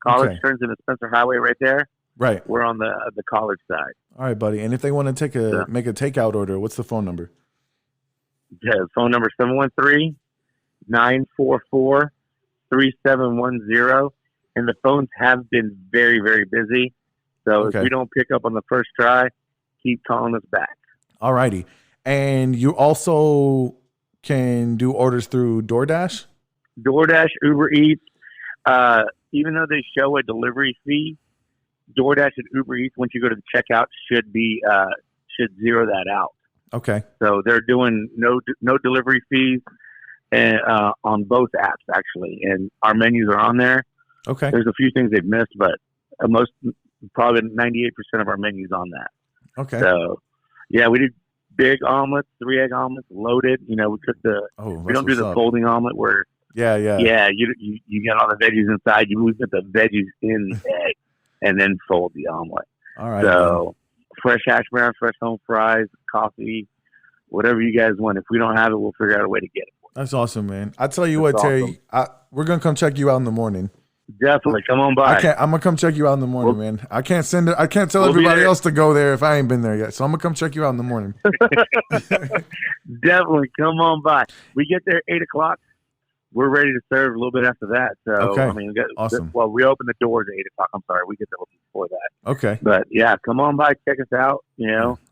College turns into Spencer Highway right there. Right. We're on the College side. All right, buddy. And if they want to make a takeout order, what's the phone number? Yeah, phone number 713-944-3710. And the phones have been very, very busy. So if we don't pick up on the first try, keep calling us back. All righty. And you also can do orders through DoorDash? DoorDash, Uber Eats. Even though they show a delivery fee, DoorDash and Uber Eats, once you go to the checkout, should zero that out. Okay. So they're doing no delivery fees on both apps, actually. And our menus are on there. Okay. There's a few things they've missed, but probably 98% of our menus on that. Okay. So, yeah, we did big omelets, 3-egg omelets, loaded. We cook we don't do the folding omelet where you get all the veggies inside. We put the veggies in the egg and then fold the omelet. All right. So fresh hash brown, fresh home fries, coffee, whatever you guys want. If we don't have it, we'll figure out a way to get it. That's awesome, man. I tell you what, Terry, we're gonna come check you out in the morning. Definitely, come on by. I'm gonna come check you out in the morning, man. I can't tell everybody else to go there if I ain't been there yet. So I'm gonna come check you out in the morning. Definitely, come on by. We get there 8:00. We're ready to serve a little bit after that. So awesome. Well, we open the doors at 8:00. I'm sorry, we get there before that. Okay. But yeah, come on by, check us out.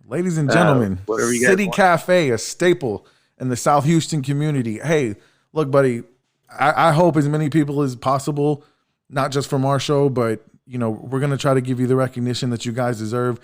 Ladies and gentlemen, City Cafe, a staple in the South Houston community. Hey, look, buddy, I hope as many people as possible, not just from our show, but we're gonna try to give you the recognition that you guys deserve.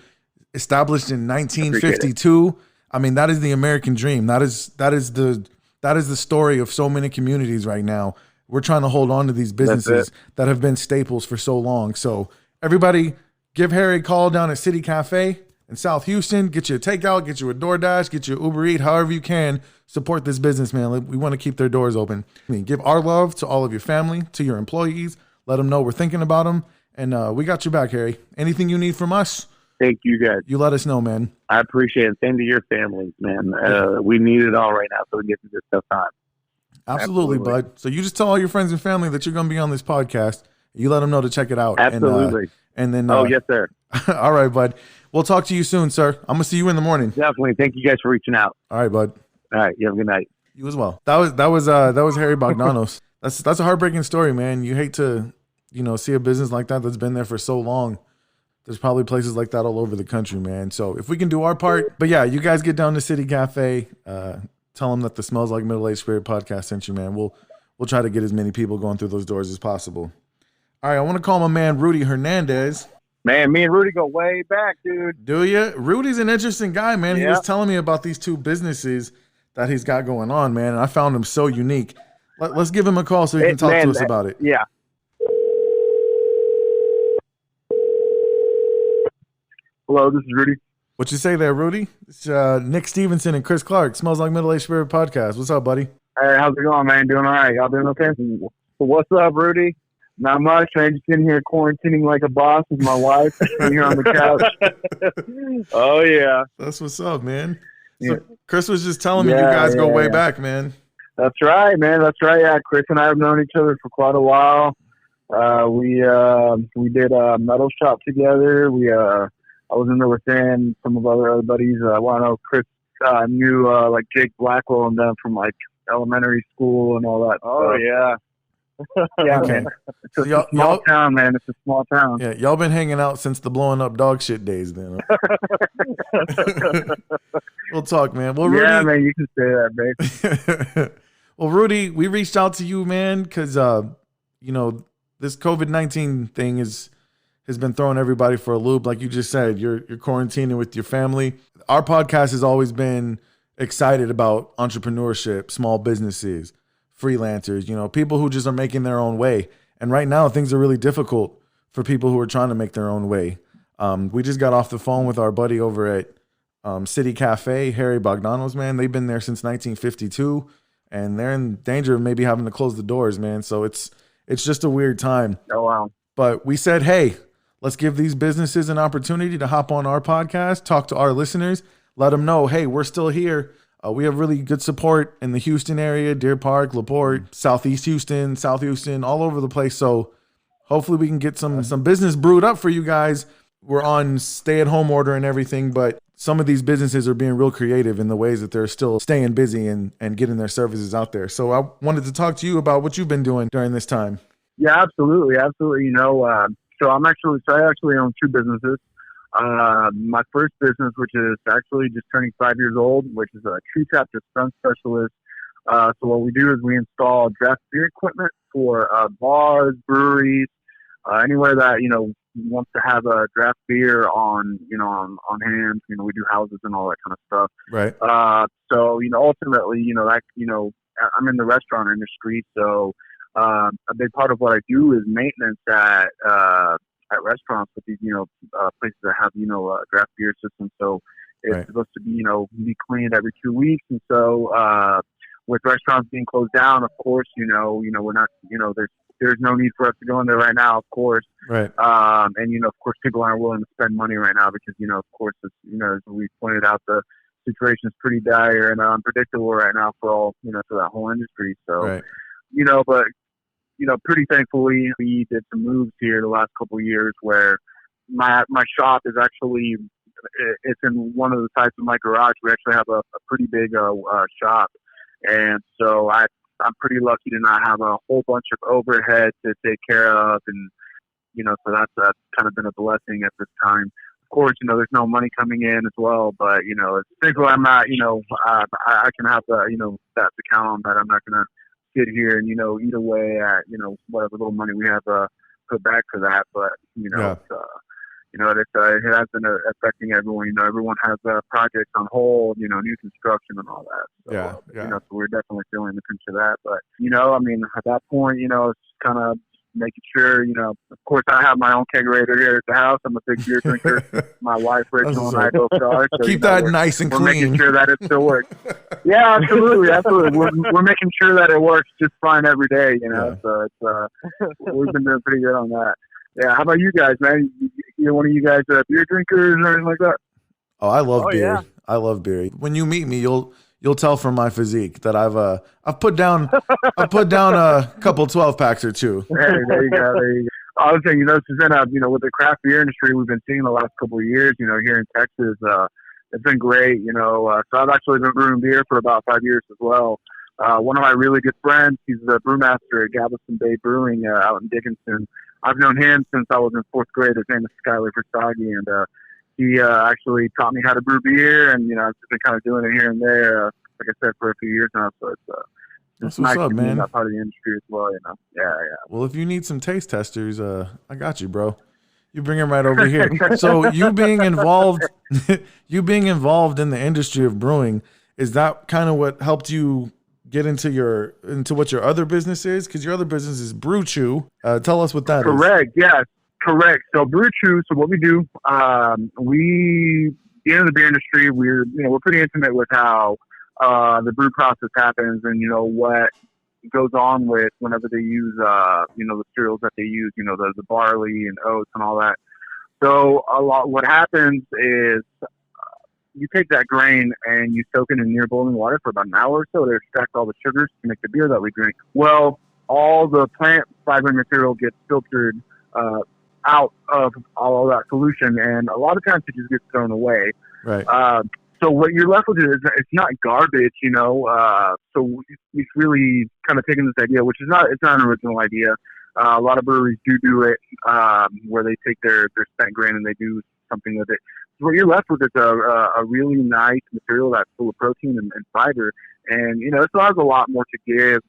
Established in 1952, I mean that is the American dream. That is the story of so many communities right now. We're trying to hold on to these businesses that have been staples for so long. So everybody, give Harry a call down at City Cafe in South Houston. Get you a takeout, get you a DoorDash, get you an Uber Eats, however you can. Support this business, man. We want to keep their doors open. Give our love to all of your family, to your employees. Let them know we're thinking about them. And we got your back, Harry. Anything you need from us? Thank you, guys. You let us know, man. I appreciate it. Same to your families, man. We need it all right now so we get through this tough time. Absolutely, bud. So you just tell all your friends and family that you're going to be on this podcast. You let them know to check it out. Absolutely. And then, yes, sir. All right, bud. We'll talk to you soon, sir. I'm going to see you in the morning. Definitely. Thank you guys for reaching out. All right, bud. All right. You have a good night. You as well. That was Harry Bogdanos. That's a heartbreaking story, man. You hate to, see a business like that that's been there for so long. There's probably places like that all over the country, man. So if we can do our part, but yeah, you guys get down to City Cafe, tell them that the Smells Like Middle-Aged Spirit podcast sent you, man. We'll try to get as many people going through those doors as possible. All right, I want to call my man Rudy Hernandez. Man, me and Rudy go way back, dude. Do you? Rudy's an interesting guy, man. He was telling me about these two businesses that he's got going on, man, and I found him so unique. Let's give him a call so he can talk to us about it. Yeah. Hello, this is Rudy. What you say there, Rudy? It's Nick Stevenson and Chris Clark. Smells Like Middle-Aged Spirit podcast. What's up, buddy? Hey, how's it going, man? Doing all right? Y'all doing okay? What's up, Rudy? Not much. I'm just in here quarantining like a boss with my wife here on the couch. Oh, yeah. That's what's up, man. So Chris was just telling me you guys go way back, man. That's right, man. That's right. Yeah, Chris and I have known each other for quite a while. We did a metal shop together. I was in there with Dan, some of our other buddies. I know Chris knew like Jake Blackwell and them from like elementary school and all that. Oh, yeah. Yeah, okay. Man. It's a small town, man. It's a small town. Yeah, y'all been hanging out since the blowing up dog shit days, then. We'll talk, man. Well, Rudy, yeah, man, you can say that, babe. Well, Rudy, we reached out to you, man, because this COVID-19 thing has been throwing everybody for a loop. Like you just said, you're quarantining with your family. Our podcast has always been excited about entrepreneurship, small businesses, freelancers, you know, people who just are making their own way. And right now things are really difficult for people who are trying to make their own way. We just got off the phone with our buddy over at City Cafe, Harry Bogdanos, man. They've been there since 1952, and they're in danger of maybe having to close the doors, man. So it's just a weird time. Oh, wow. But we said, hey, let's give these businesses an opportunity to hop on our podcast, talk to our listeners, let them know, hey, we're still here. We have really good support in the Houston area, Deer Park, LaPorte, Southeast Houston, South Houston, all over the place. So hopefully we can get some business brewed up for you guys. We're on stay-at-home order and everything, but some of these businesses are being real creative in the ways that they're still staying busy and getting their services out there. So I wanted to talk to you about what you've been doing during this time. Yeah, absolutely. Absolutely. You know, so I actually own two businesses. My first business, which is actually just turning 5 years old, which is a tree tap dispense specialist. So what we do is we install draft beer equipment for bars, breweries, anywhere that, you know, wants to have a draft beer on hand. You know, we do houses and all that kind of stuff. Right. So, you know, ultimately, you know, that, you know, I'm in the restaurant industry, so a big part of what I do is maintenance at restaurants with these, you know, places that have, you know, a draft beer system. So it's supposed to be, you know, be cleaned every 2 weeks. And so, with restaurants being closed down, of course, you know, we're not, you know, there's no need for us to go in there right now, of course. Right. And, you know, of course, people aren't willing to spend money right now because, you know, of course, it's, you know, as we pointed out, the situation is pretty dire and unpredictable right now for all, you know, for that whole industry. So, you know, but, you know, pretty thankfully, we did some moves here the last couple of years where my shop is actually, it's in one of the sides of my garage. We actually have a pretty big shop. And so I'm pretty lucky to not have a whole bunch of overhead to take care of. And, you know, so that's kind of been a blessing at this time. Of course, you know, there's no money coming in as well, but, you know, it's thankful I'm not, you know, I can have the, you know, that to count on that I'm not going to sit here and, you know, eat away at, you know, whatever little money we have put back for that. But, you know, you know, it has been affecting everyone. You know, everyone has projects on hold, you know, new construction and all that. So, you know, so we're definitely feeling the pinch of that. But, you know, I mean, at that point, you know, it's kind of making sure, you know, of course, I have my own kegerator here at the house. I'm a big beer drinker. My wife, Rachel, and I both are. So, keep that nice and clean. We're making sure that it still works. Yeah, absolutely, absolutely. We're making sure that it works just fine every day, you know. So it's we've been doing pretty good on that. Yeah, how about you guys, man? You one of you guys beer drinkers or anything like that? Oh, I love beer. Yeah. I love beer. When you meet me, you'll tell from my physique that I've put down a couple 12-packs or two. Hey, there you go. There you go. I was saying, you know, Susanna, you know, with the craft beer industry we've been seeing the last couple of years, you know, here in Texas, it's been great. You know, so I've actually been brewing beer for about 5 years as well. One of my really good friends, he's the brewmaster at Galveston Bay Brewing out in Dickinson. I've known him since I was in fourth grade. His name is Skyler Versaghi, and he actually taught me how to brew beer, and, you know, I've just been kind of doing it here and there, like I said, for a few years now. So it's nice to be in that part of the industry as well, you know. Yeah. Well, if you need some taste testers, I got you, bro. You bring them right over here. So you being involved in the industry of brewing, is that kind of what helped you get into what your other business is? Because your other business is Brew Chew. Tell us what that is. Correct. Yes. Correct. So Brew Chew. So what we do, we in the beer industry, we're pretty intimate with how the brew process happens, and, you know, what goes on with whenever they use you know, the cereals that they use, you know, the barley and oats and all that. So what happens is you take that grain and you soak it in near boiling water for about an hour or so to extract all the sugars to make the beer that we drink. Well, all the plant fiber material gets filtered out of all of that solution, and a lot of times it just gets thrown away. Right. So what you're left with is it's not garbage, you know. So we've really kind of taken this idea, which is it's not an original idea. A lot of breweries do it, where they take their spent grain and they do something with it. So what you're left with is a really nice material that's full of protein and fiber, and, you know, it still has a lot more to give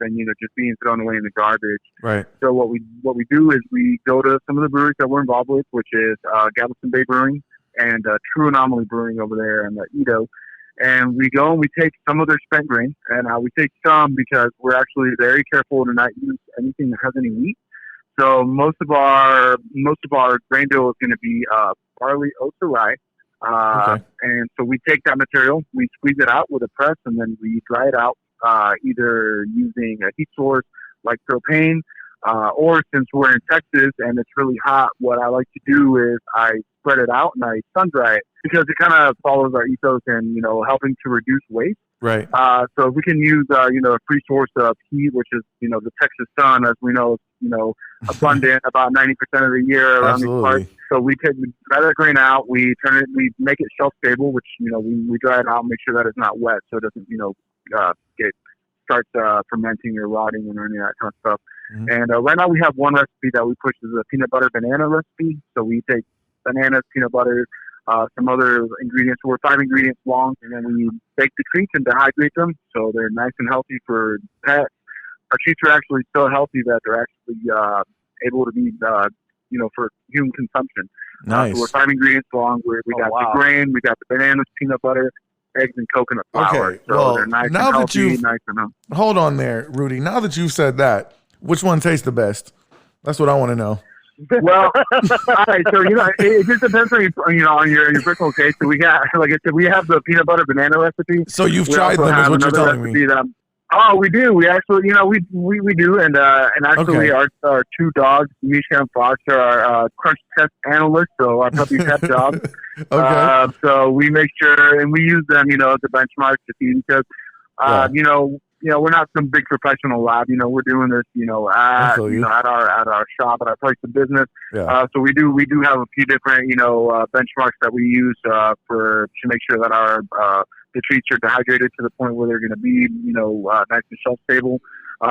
than, you know, just being thrown away in the garbage. Right. So what we do is we go to some of the breweries that we're involved with, which is Galveston Bay Brewing and True Anomaly Brewing over there in Edo. and we go and we take some of their spent grain, and we take some because we're actually very careful to not use anything that has any wheat. So most of our grain dough is going to be barley, oats, or rye. And so we take that material, we squeeze it out with a press, and then we dry it out either using a heat source like propane, or since we're in Texas and it's really hot, what I like to do is I spread it out and I sun dry it because it kind of follows our ethos and, helping to reduce waste. Right. So if we can use, a free source of heat, which is, the Texas sun, as we know, abundant about 90% of the year around these parts. So we dry that grain out, we make it shelf stable, which, we dry it out and make sure that it's not wet so it doesn't, start fermenting or rotting or any of that kind of stuff. Mm-hmm. And right now we have one recipe that we push is a peanut butter banana recipe. So we take bananas, peanut butter, some other ingredients. We're 5 ingredients long, and then we bake the treats and dehydrate them so they're nice and healthy for pets. Our treats are actually so healthy that they're actually able to be, for human consumption. Nice. So we're 5 ingredients long. We got the grain, we got the bananas, peanut butter, eggs, and coconut flour. Okay. So well, they're nice now and that healthy, nice and healthy. Hold on there, Rudy. Now that you've said that, which one tastes the best? That's what I want to know. Well, all right. So it just depends on your personal taste. So we got, like I said, we have the peanut butter banana recipe. So you've tried them, is what you're telling me. Oh, we do. We actually, we do, and actually, our 2 dogs, Misha and Fox, are our crunch test analysts. So our puppy test dogs. Okay. So we make sure, and we use them, as a benchmark to see because, we're not some big professional lab. We're doing this, at our shop, at our place of business. Yeah. So we do have a few different, benchmarks that we use to make sure that our the treats are dehydrated to the point where they're going to be, nice and shelf stable.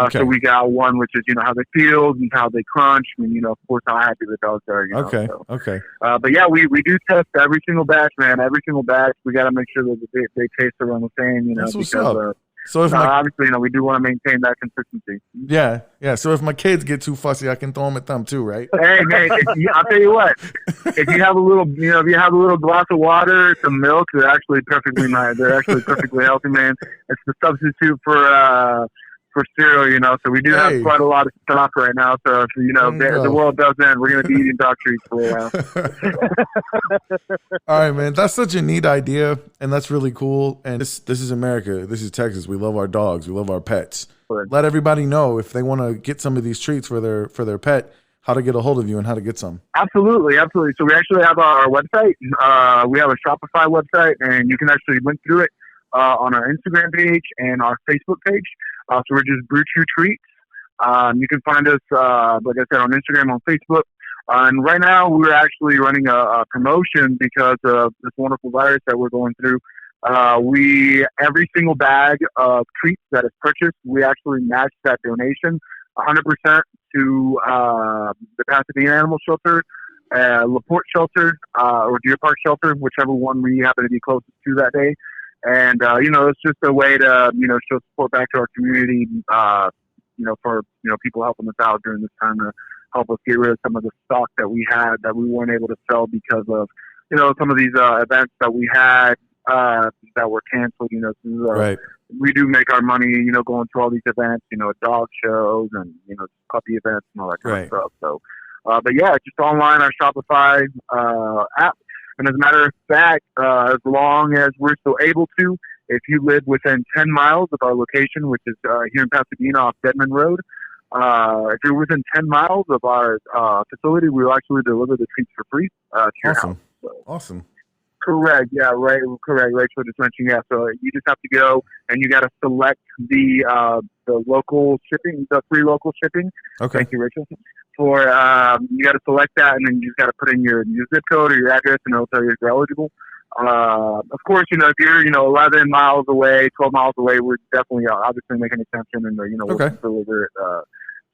So we got one which is, how they feel and how they crunch, and of course how happy the dogs are. Okay. But yeah, we do test every single batch, man. Every single batch, we got to make sure that they taste around the same. That's what's because up. So if obviously, we do want to maintain that consistency. Yeah. So if my kids get too fussy, I can throw them at them too, right? Hey, I'll tell you what. If you have a little, glass of water, some milk, they're actually perfectly nice. They're actually perfectly healthy, man. It's the substitute for cereal, so we do have quite a lot of stock right now. So if, the world does end, we're going to be eating dog treats for a while. All right, man. That's such a neat idea, and that's really cool. And this is America. This is Texas. We love our dogs. We love our pets. Let everybody know if they want to get some of these treats for their pet, how to get a hold of you and how to get some. Absolutely. So we actually have our website. We have a Shopify website, and you can actually link through it on our Instagram page and our Facebook page. So we're just Brew Chew Treats. You can find us, like I said, on Instagram, on Facebook. And right now we're actually running a promotion because of this wonderful virus that we're going through. Every single bag of treats that is purchased, we actually match that donation 100% to the Pasadena Animal Shelter, LaPorte Shelter, or Deer Park Shelter, whichever one we happen to be closest to that day. And, it's just a way to, show support back to our community, for, people helping us out during this time to help us get rid of some of the stock that we had that we weren't able to sell because of, some of these events that we had that were canceled. Right. We do make our money, going to all these events, dog shows and, puppy events and all that kind of stuff. So, but yeah, just online, our Shopify app. And as a matter of fact, as long as we're still able to, if you live within 10 miles of our location, which is here in Pasadena off Deadman Road, if you're within 10 miles of our facility, we will actually deliver the treats for free to your house. So. Awesome. Correct. Yeah, right. Correct. Rachel just mentioned, yeah. So you just have to go and you got to select the local shipping, the free local shipping. Okay. Thank you, Rachel. For you got to select that, and then you just got to put in your zip code or your address, and it'll tell you if you're eligible. Of course, if you're 11 miles away, 12 miles away, we're definitely obviously make an exception, and we'll deliver it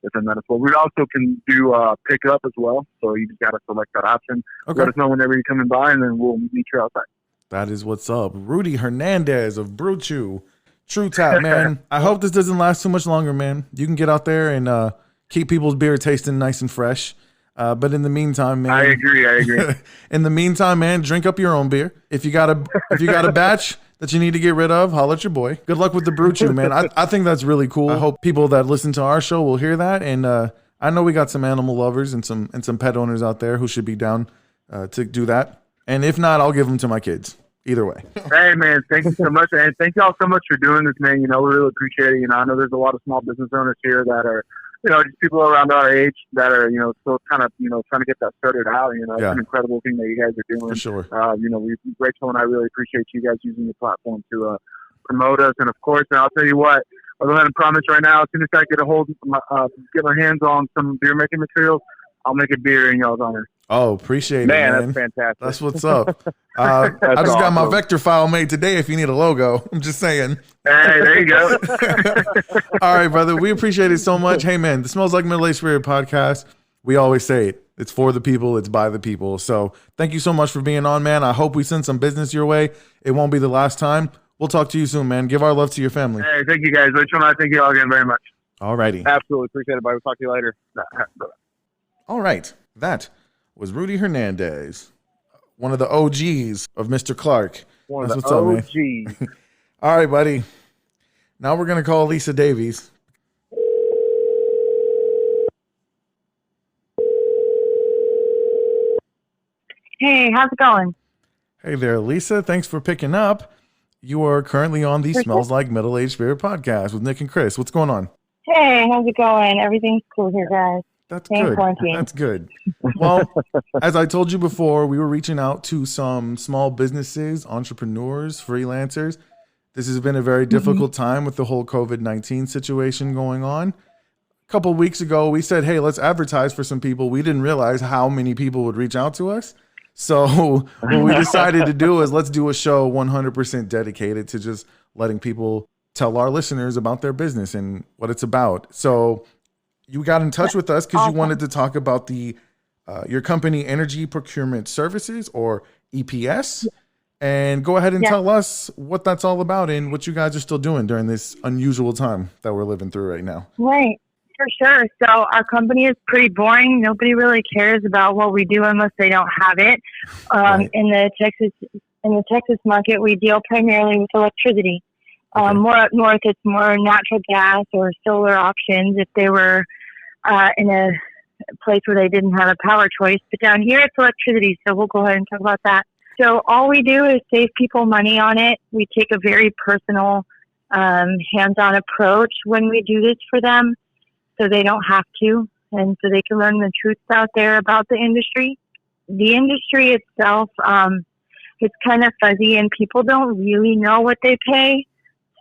within that as well. We also can do pick up as well, so you just got to select that option. Okay. Let us know whenever you're coming by, and then we'll meet you outside. That is what's up. Rudy Hernandez of Brew Chew, True Tap, man. I hope this doesn't last too much longer, man. You can get out there and keep people's beer tasting nice and fresh. But in the meantime, man, I agree. In the meantime, man, drink up your own beer. If you got a batch that you need to get rid of, holler at your boy. Good luck with the brew chew, man. I think that's really cool. I hope people that listen to our show will hear that. And I know we got some animal lovers and some pet owners out there who should be down to do that. And if not, I'll give them to my kids. Either way. Hey, man, thank you so much. And thank y'all so much for doing this, man. You know, we really appreciate it. You know, I know there's a lot of small business owners here that are, you know, just people around our age that are, you know, still kind of, you know, trying to get that started out. You know, It's an incredible thing that you guys are doing. For sure. You know, Rachel and I really appreciate you guys using your platform to promote us. And of course, and I'll tell you what, I'll go ahead and promise right now, as soon as I get my hands on some beer making materials, I'll make a beer in y'all's honor. Oh, appreciate it, man. That's fantastic. That's what's up. I just got my vector file made today if you need a logo. I'm just saying. Hey, there you go. All right, brother. We appreciate it so much. Hey, man, the Smells Like Middle-Aged Spirit podcast, we always say it. It's for the people. It's by the people. So thank you so much for being on, man. I hope we send some business your way. It won't be the last time. We'll talk to you soon, man. Give our love to your family. Hey, thank you, guys. Rachel and I thank you all again very much. All righty. Absolutely appreciate it, buddy. We'll talk to you later. All right. That was Rudy Hernandez, one of the OGs of Mr. Clark. One of the OGs. All right, buddy. Now we're going to call Lisa Davies. Hey, how's it going? Hey there, Lisa. Thanks for picking up. You are currently on the Smells Like Middle-Aged Spirit podcast with Nick and Chris. What's going on? Hey, how's it going? Everything's cool here, guys. That's good. Quarantine. That's good. Well, as I told you before, we were reaching out to some small businesses, entrepreneurs, freelancers. This has been a very difficult time with the whole COVID-19 situation going on. A couple of weeks ago, we said, hey, let's advertise for some people. We didn't realize how many people would reach out to us. So what we decided to do is let's do a show 100% dedicated to just letting people tell our listeners about their business and what it's about. So you got in touch with us because you wanted to talk about your company, Energy Procurement Services, or EPS, and go ahead and tell us what that's all about and what you guys are still doing during this unusual time that we're living through right now. Right, for sure. So our company is pretty boring. Nobody really cares about what we do unless they don't have it. Right. In the Texas market, we deal primarily with electricity. More up north, it's more natural gas or solar options if they were in a place where they didn't have a power choice. But down here, it's electricity, so we'll go ahead and talk about that. So all we do is save people money on it. We take a very personal, hands-on approach when we do this for them, so they don't have to, and so they can learn the truths out there about the industry. The industry itself, it's kind of fuzzy, and people don't really know what they pay.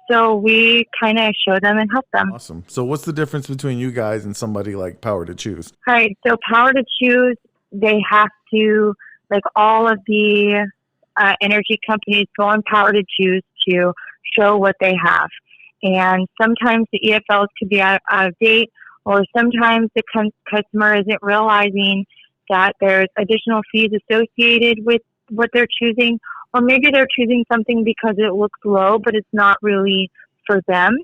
So we kind of show them and help them. Awesome. So what's the difference between you guys and somebody like Power to Choose? All right. So Power to Choose, they have to, like all of the energy companies, go on Power to Choose to show what they have. And sometimes the EFLs could be out of date, or sometimes the customer isn't realizing that there's additional fees associated with what they're choosing. Or maybe they're choosing something because it looks low, but it's not really for them.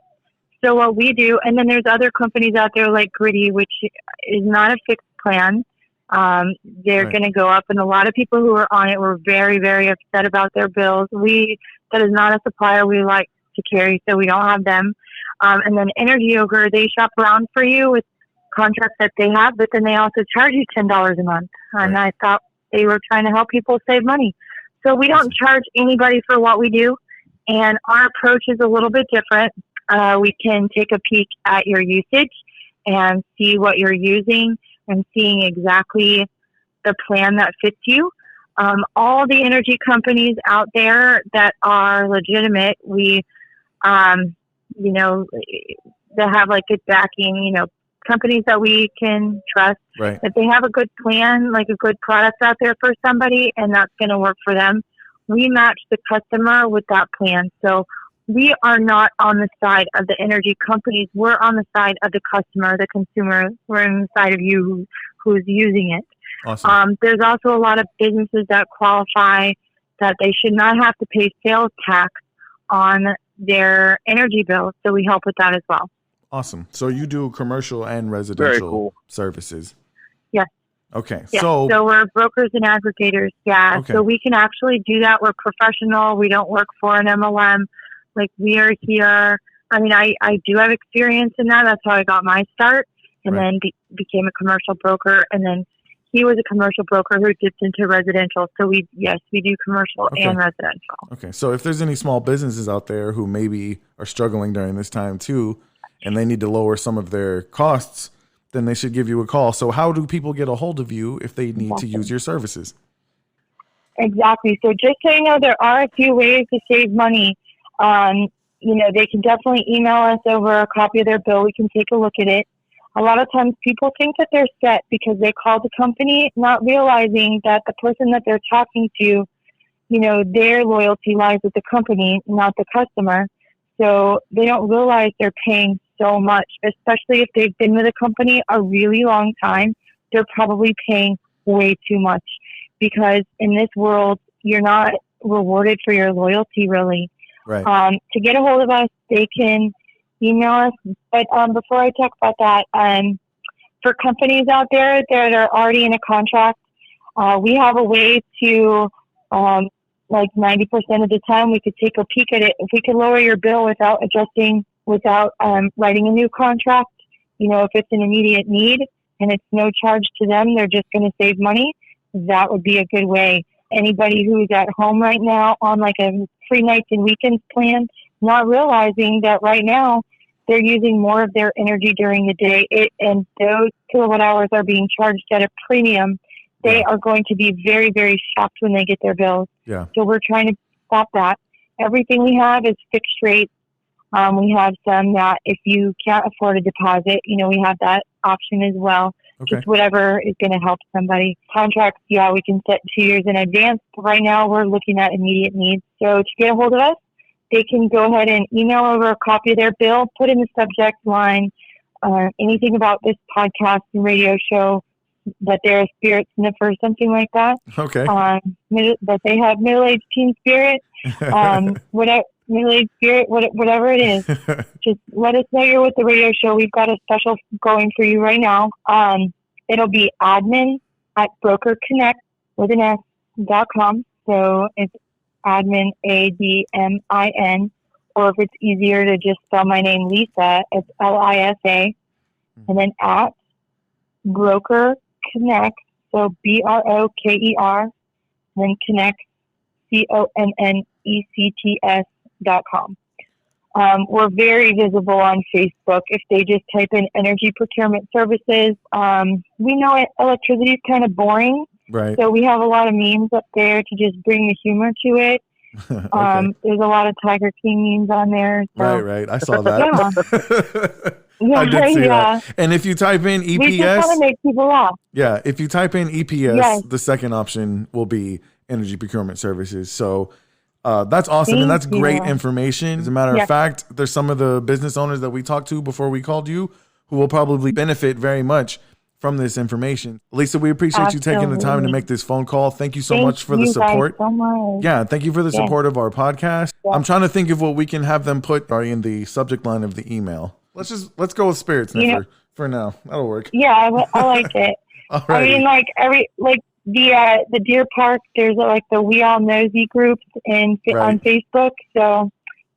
So what we do, and then there's other companies out there like Gritty, which is not a fixed plan. They're going to go up, and a lot of people who are on it were very, very upset about their bills. That is not a supplier we like to carry, so we don't have them. And then Energy Ogre, they shop around for you with contracts that they have, but then they also charge you $10 a month. And I thought they were trying to help people save money. So we don't charge anybody for what we do, and our approach is a little bit different. We can take a peek at your usage and see what you're using and seeing exactly the plan that fits you. All the energy companies out there that are legitimate, we, that have like good backing, companies that we can trust. Right. If they have a good plan, like a good product out there for somebody, and that's going to work for them, we match the customer with that plan. So we are not on the side of the energy companies. We're on the side of the customer, the consumer. We're on the side of you who's using it. Awesome. There's also a lot of businesses that qualify that they should not have to pay sales tax on their energy bills. So we help with that as well. Awesome. So you do commercial and residential services. Yes. Okay. Yeah. So we're brokers and aggregators. Yeah. Okay. So we can actually do that. We're professional. We don't work for an MLM. Like, we are here. I mean, I do have experience in that. That's how I got my start, and then became a commercial broker. And then he was a commercial broker who dipped into residential. So we do commercial and residential. Okay. So if there's any small businesses out there who maybe are struggling during this time too, and they need to lower some of their costs, then they should give you a call. So how do people get a hold of you if they need to use your services? Exactly. So just so you know, there are a few ways to save money. They can definitely email us over a copy of their bill. We can take a look at it. A lot of times people think that they're set because they call the company, not realizing that the person that they're talking to, their loyalty lies with the company, not the customer. So they don't realize they're paying so much, especially if they've been with a company a really long time. They're probably paying way too much, because in this world, you're not rewarded for your loyalty, really. Right. To get a hold of us, they can email us. But before I talk about that, for companies out there that are already in a contract, we have a way to, like 90% of the time, we could take a peek at it. If we could lower your bill without adjusting, without writing a new contract, if it's an immediate need and it's no charge to them, they're just going to save money, that would be a good way. Anybody who's at home right now on like a free nights and weekends plan, not realizing that right now they're using more of their energy during the day, and those kilowatt hours are being charged at a premium. They are going to be very, very shocked when they get their bills. Yeah. So we're trying to stop that. Everything we have is fixed rate. We have some that if you can't afford a deposit, we have that option as well. Okay. Just whatever is going to help somebody. Contracts, we can set 2 years in advance. Right now, we're looking at immediate needs. So to get a hold of us, they can go ahead and email over a copy of their bill, put in the subject line anything about this podcast and radio show, that they're a spirit sniffer, something like that. Okay. That they have middle-aged teen spirit, whatever, middle-aged spirit, whatever it is. Just let us know you're with the radio show. We've got a special going for you right now. It'll be admin@brokerconnect.com. So it's admin, ADMIN, or if it's easier to just spell my name, Lisa, it's LISA, and then at Broker Connect, so BROKER, then Connect, CONNECTS.com. We're very visible on Facebook. If they just type in energy procurement services, we know electricity is kind of boring. Right. So we have a lot of memes up there to just bring the humor to it. Okay. There's a lot of Tiger King memes on there. So. Right. I saw that. Yeah. I did see that. And if you type in EPS, we just want to make people laugh. Yeah, if you type in EPS, the second option will be energy procurement services. So that's awesome. And that's great information. As a matter of fact, there's some of the business owners that we talked to before we called you who will probably benefit very much from this information. Lisa, we appreciate you taking the time to make this phone call. Thank you so much for the support. Guys so much. Yeah, thank you for the support of our podcast. Yeah. I'm trying to think of what we can have them put in the subject line of the email. Let's go with Spirit Sniffer for now. That'll work. Yeah, I like it. I mean, the Deer Park, there's like the We All Nosy groups on Facebook. So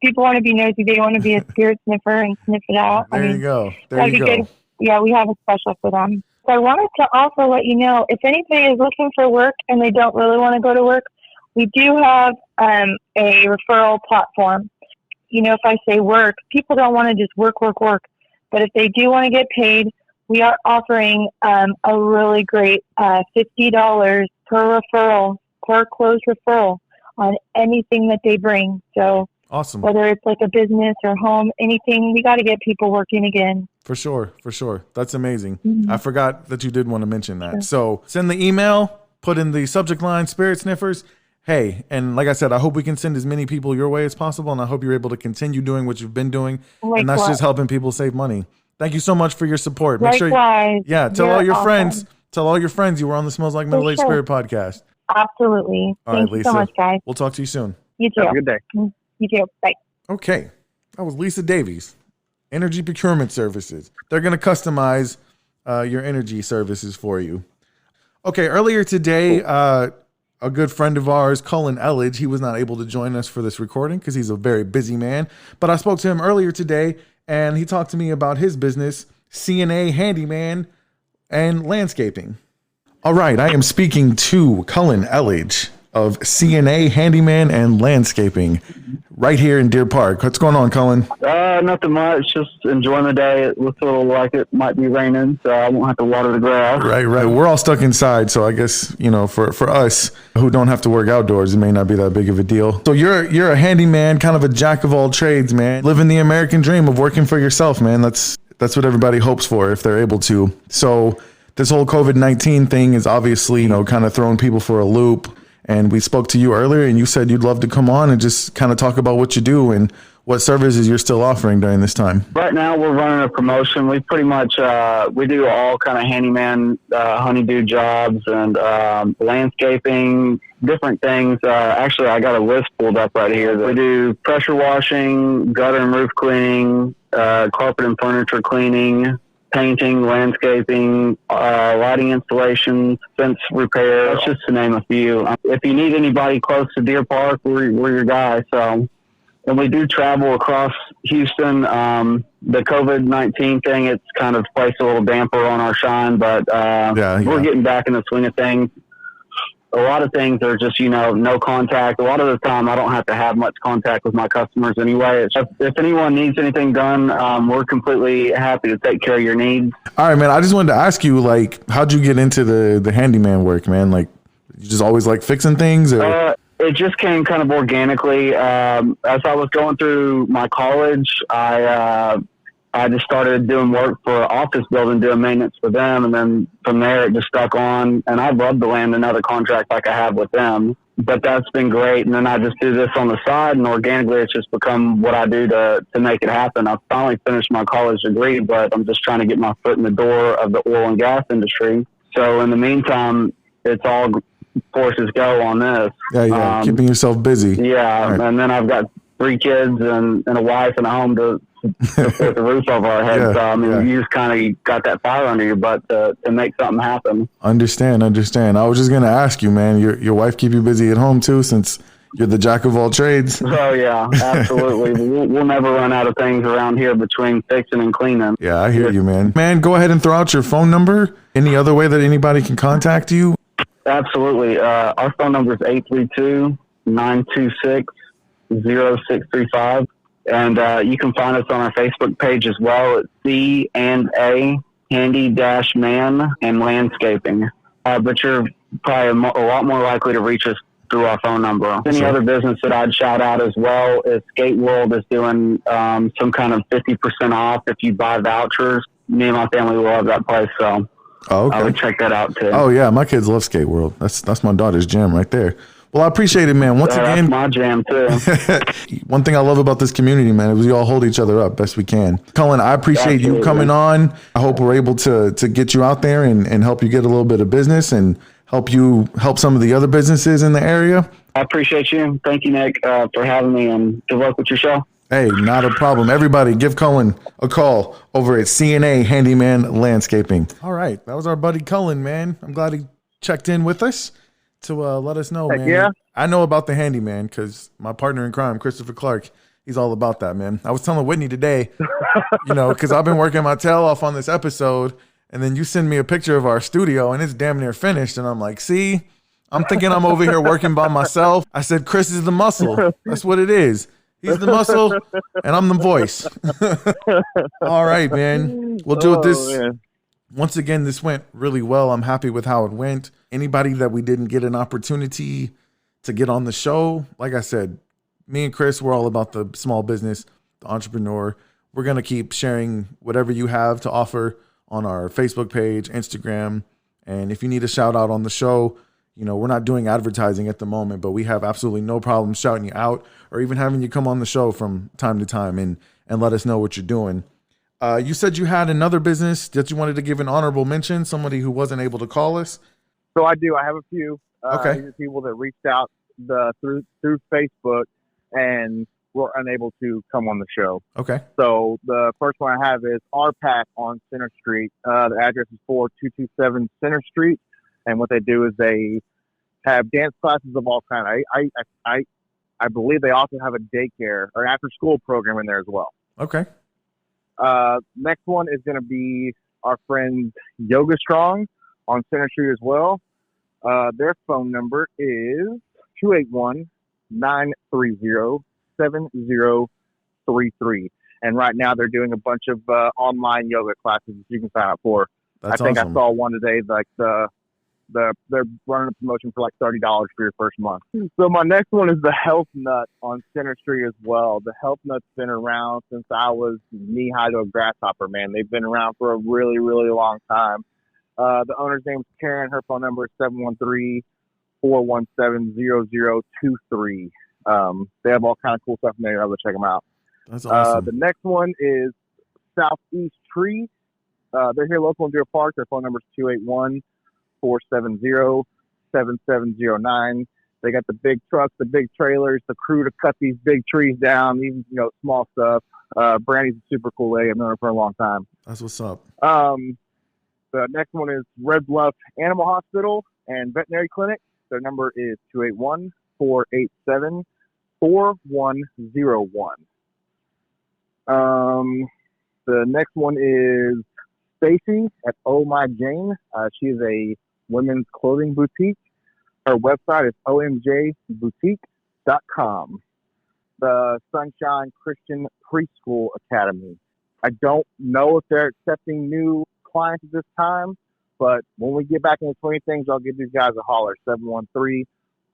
people want to be nosy. They want to be a spirit sniffer and sniff it out. There you go. Good. Yeah, we have a special for them. So I wanted to also let you know, if anybody is looking for work and they don't really want to go to work, we do have a referral platform. If I say work, people don't want to just work. But if they do want to get paid, we are offering a really great $50 per referral, per closed referral on anything that they bring. So awesome. Whether it's like a business or home, anything, we got to get people working again. For sure. That's amazing. Mm-hmm. I forgot that you did want to mention that. Sure. So send the email, put in the subject line, Spirit Sniffers. Hey, and like I said, I hope we can send as many people your way as possible, and I hope you're able to continue doing what you've been doing, and that's just helping people save money. Thank you so much for your support. Make sure tell all your friends. Tell all your friends you were on the Smells Like Middle Aged Spirit podcast. Absolutely. Thank you so much, guys. We'll talk to you soon. You too. Have a good day. You too. Bye. Okay. That was Lisa Davies, Energy Procurement Services. They're going to customize your energy services for you. Okay, earlier today, a good friend of ours, Cullen Elledge, he was not able to join us for this recording because he's a very busy man. But I spoke to him earlier today, and he talked to me about his business, CNA Handyman and Landscaping. All right, I am speaking to Cullen Elledge of CNA Handyman and Landscaping right here in Deer Park. What's going on, Cullen? Nothing much. Just enjoying the day. It looks a little like it might be raining, so I won't have to water the grass. Right. We're all stuck inside, so I guess, for us who don't have to work outdoors, it may not be that big of a deal. So you're a handyman, kind of a jack of all trades, man. Living the American dream of working for yourself, man. That's what everybody hopes for if they're able to. So this whole COVID-19 thing is obviously, kind of throwing people for a loop. And we spoke to you earlier, and you said you'd love to come on and just kind of talk about what you do and what services you're still offering during this time. Right now, we're running a promotion. We pretty much we do all kind of handyman, honeydew jobs and landscaping, different things. Actually, I got a list pulled up right here. We do pressure washing, gutter and roof cleaning, carpet and furniture cleaning, painting, landscaping, lighting installations, fence repair. That's just to name a few. If you need anybody close to Deer Park, we're your guy. So, and we do travel across Houston. The COVID-19 thing, it's kind of placed a little damper on our shine, but we're getting back in the swing of things. A lot of things are just, no contact. A lot of the time, I don't have to have much contact with my customers anyway. It's just, if anyone needs anything done, we're completely happy to take care of your needs. All right, man. I just wanted to ask you, how'd you get into the handyman work, man? You just always fixing things? Or? It just came kind of organically. As I was going through my college, I just started doing work for an office building, doing maintenance for them. And then from there, it just stuck on. And I'd love to land another contract like I have with them. But that's been great. And then I just do this on the side. And organically, it's just become what I do to make it happen. I've finally finished my college degree, but I'm just trying to get my foot in the door of the oil and gas industry. So in the meantime, it's all forces go on this. Yeah. Keeping yourself busy. Yeah. Right. And then I've got 3 kids and a wife and a home to put the roof over our heads. You just kind of got that fire under your butt to make something happen. Understand. I was just going to ask you, man, your wife keep you busy at home too, since you're the jack of all trades? Oh, yeah, absolutely. we'll never run out of things around here between fixing and cleaning. Yeah, I hear you, man. Man, go ahead and throw out your phone number. Any other way that anybody can contact you? Absolutely. Our phone number is 832-926-0635. And you can find us on our Facebook page as well. It's C&A Handy-Man and Landscaping. But you're probably a lot more likely to reach us through our phone number. Any other business that I'd shout out as well is Skate World is doing some kind of 50% off if you buy vouchers. Me and my family love that place, so I would check that out too. Oh yeah, my kids love Skate World. That's my daughter's gym right there. Well, I appreciate it, man. Once again, that's my jam too. One thing I love about this community, man, is we all hold each other up best we can. Cullen, I appreciate you coming on. I hope we're able to get you out there and help you get a little bit of business and help some of the other businesses in the area. I appreciate you. Thank you, Nick, for having me, and good luck with your show. Hey, not a problem. Everybody, give Cullen a call over at CNA Handyman Landscaping. All right, that was our buddy Cullen, man. I'm glad he checked in with us to let us know, man. Yeah. I know about the handyman because my partner in crime, Christopher Clark, he's all about that, man. I was telling Whitney today, because I've been working my tail off on this episode, and then you send me a picture of our studio, and it's damn near finished, and I'm like, see, I'm thinking I'm over here working by myself. I said, Chris is the muscle. That's what it is. He's the muscle, and I'm the voice. All right, man. We'll do it this. Man. Once again, this went really well. I'm happy with how it went. Anybody that we didn't get an opportunity to get on the show, like I said, me and Chris, we're all about the small business, the entrepreneur. We're going to keep sharing whatever you have to offer on our Facebook page, Instagram. And if you need a shout out on the show, we're not doing advertising at the moment, but we have absolutely no problem shouting you out or even having you come on the show from time to time and let us know what you're doing. You said you had another business that you wanted to give an honorable mention, somebody who wasn't able to call us. So I do. I have a few people that reached out through Facebook and were unable to come on the show. Okay. So the first one I have is RPAC on Center Street. The address is 4227 Center Street. And what they do is they have dance classes of all kinds. I believe they also have a daycare or after school program in there as well. Okay. Next one is going to be our friend Yoga Strong on Center Street as well. Their phone number is 281-930-7033. And right now they're doing a bunch of online yoga classes that you can sign up for. That's I think awesome. I saw one today, like they're running a promotion for like $30 for your first month. So my next one is the Health Nut on Center Street as well. The Health Nut's been around since I was knee high to a grasshopper, man. They've been around for a really, really long time. The owner's name is Karen. Her phone number is 713-417-0023. They have all kinds of cool stuff in there. I would check them out. That's awesome. The next one is Southeast Tree. They're here local in Deer Park. Their phone number is 281-470-7709. They got the big trucks, the big trailers, the crew to cut these big trees down, even small stuff. Brandy's a super cool lady. I've known her for a long time. That's what's up. The next one is Red Bluff Animal Hospital and Veterinary Clinic. Their number is 281-487-4101. The next one is Stacy at Oh My Jane. She is a women's clothing boutique. Her website is omjboutique.com. The Sunshine Christian Preschool Academy. I don't know if they're accepting new clients at this time, but when we get back into 20 things, I'll give these guys a holler.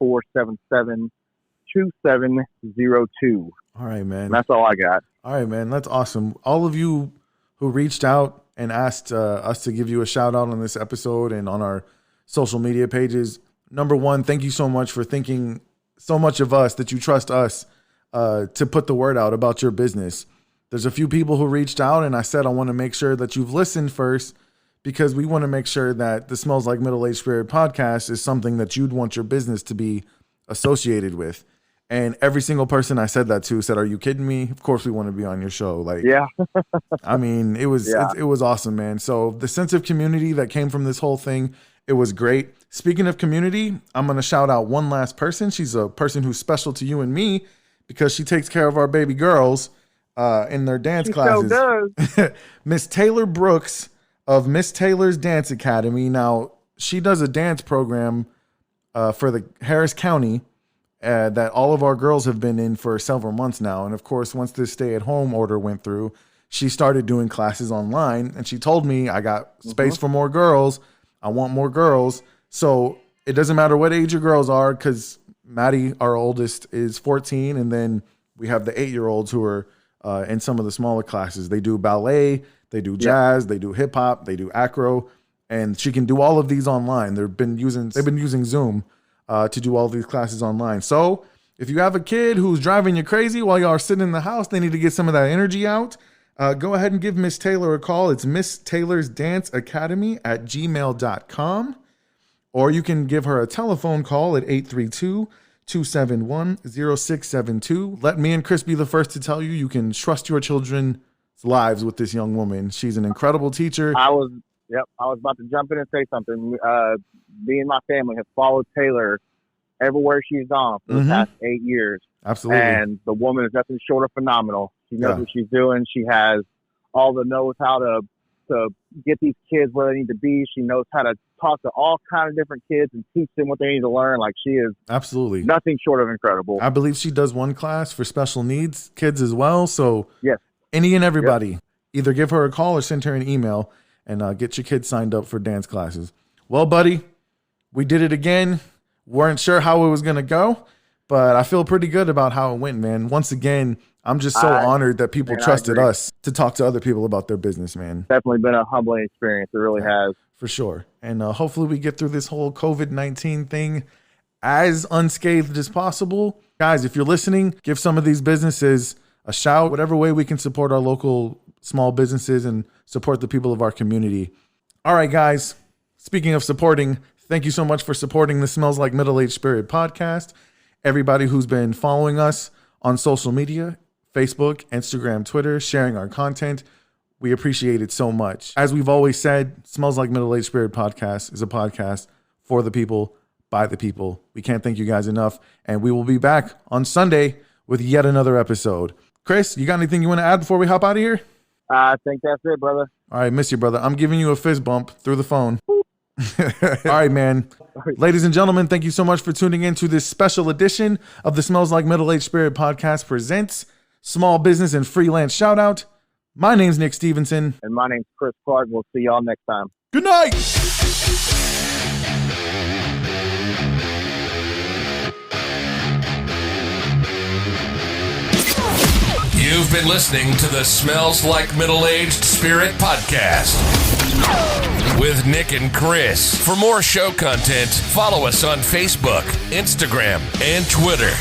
713-477-2702. All right, man. And that's all I got. All right, man. That's awesome. All of you who reached out and asked us to give you a shout out on this episode and on our social media pages. Number one, thank you so much for thinking so much of us that you trust us to put the word out about your business. There's a few people who reached out and I said, I want to make sure that you've listened first because we want to make sure that the Smells Like Middle-Aged Spirit podcast is something that you'd want your business to be associated with. And every single person I said that to said, are you kidding me? Of course we want to be on your show. Like, yeah. I mean, it was awesome, man. So the sense of community that came from this whole thing, it was great. Speaking of community, I'm going to shout out one last person. She's a person who's special to you and me because she takes care of our baby girls in their dance classes. So does. Miss Taylor Brooks of Miss Taylor's Dance Academy. Now, she does a dance program for the Harris County that all of our girls have been in for several months now. And of course, once this stay-at-home order went through, she started doing classes online. And she told me, I got space for more girls. I want more girls. So it doesn't matter what age your girls are, because Maddie, our oldest, is 14. And then we have the 8-year-olds who are in some of the smaller classes. They do ballet, they do jazz, they do hip hop, they do acro. And she can do all of these online. They've been using Zoom to do all these classes online. So if you have a kid who's driving you crazy while y'all are sitting in the house, they need to get some of that energy out. Go ahead and give Miss Taylor a call. It's Miss Taylor's Dance Academy at gmail.com. Or you can give her a telephone call at 832-271-0672. Let me and Chris be the first to tell you, you can trust your children's lives with this young woman. She's an incredible teacher. I was about to jump in and say something. Me and my family have followed Taylor everywhere she's gone for the past 8 years. Absolutely. And the woman is nothing short of phenomenal. She knows what she's doing. She has all the knows how to get these kids where they need to be. She knows how to talk to all kinds of different kids and teach them what they need to learn. Like, she is absolutely nothing short of incredible. I believe she does one class for special needs kids as well. So yes, any and everybody, either give her a call or send her an email and get your kids signed up for dance classes. Well, buddy, we did it again. Weren't sure how it was going to go, but I feel pretty good about how it went, man. Once again, I'm just so honored that people trusted us to talk to other people about their business, man. Definitely been a humbling experience. It really has. For sure. And hopefully we get through this whole COVID-19 thing as unscathed as possible. Guys, if you're listening, give some of these businesses a shout. Whatever way we can support our local small businesses and support the people of our community. All right, guys. Speaking of supporting, thank you so much for supporting the Smells Like Middle-Aged Spirit podcast. Everybody who's been following us on social media, Facebook, Instagram, Twitter, sharing our content. We appreciate it so much. As we've always said, Smells Like Middle-Aged Spirit podcast is a podcast for the people, by the people. We can't thank you guys enough. And we will be back on Sunday with yet another episode. Chris, you got anything you want to add before we hop out of here? I think that's it, brother. All right, miss you, brother. I'm giving you a fist bump through the phone. All right, man. Ladies and gentlemen, thank you so much for tuning in to this special edition of the Smells Like Middle-Aged Spirit podcast presents Small Business and Freelance Shoutout. My name's Nick Stevenson. And my name's Chris Clark. We'll see y'all next time. Good night. You've been listening to the Smells Like Middle-Aged Spirit podcast with Nick and Chris. For more show content, follow us on Facebook, Instagram, and Twitter.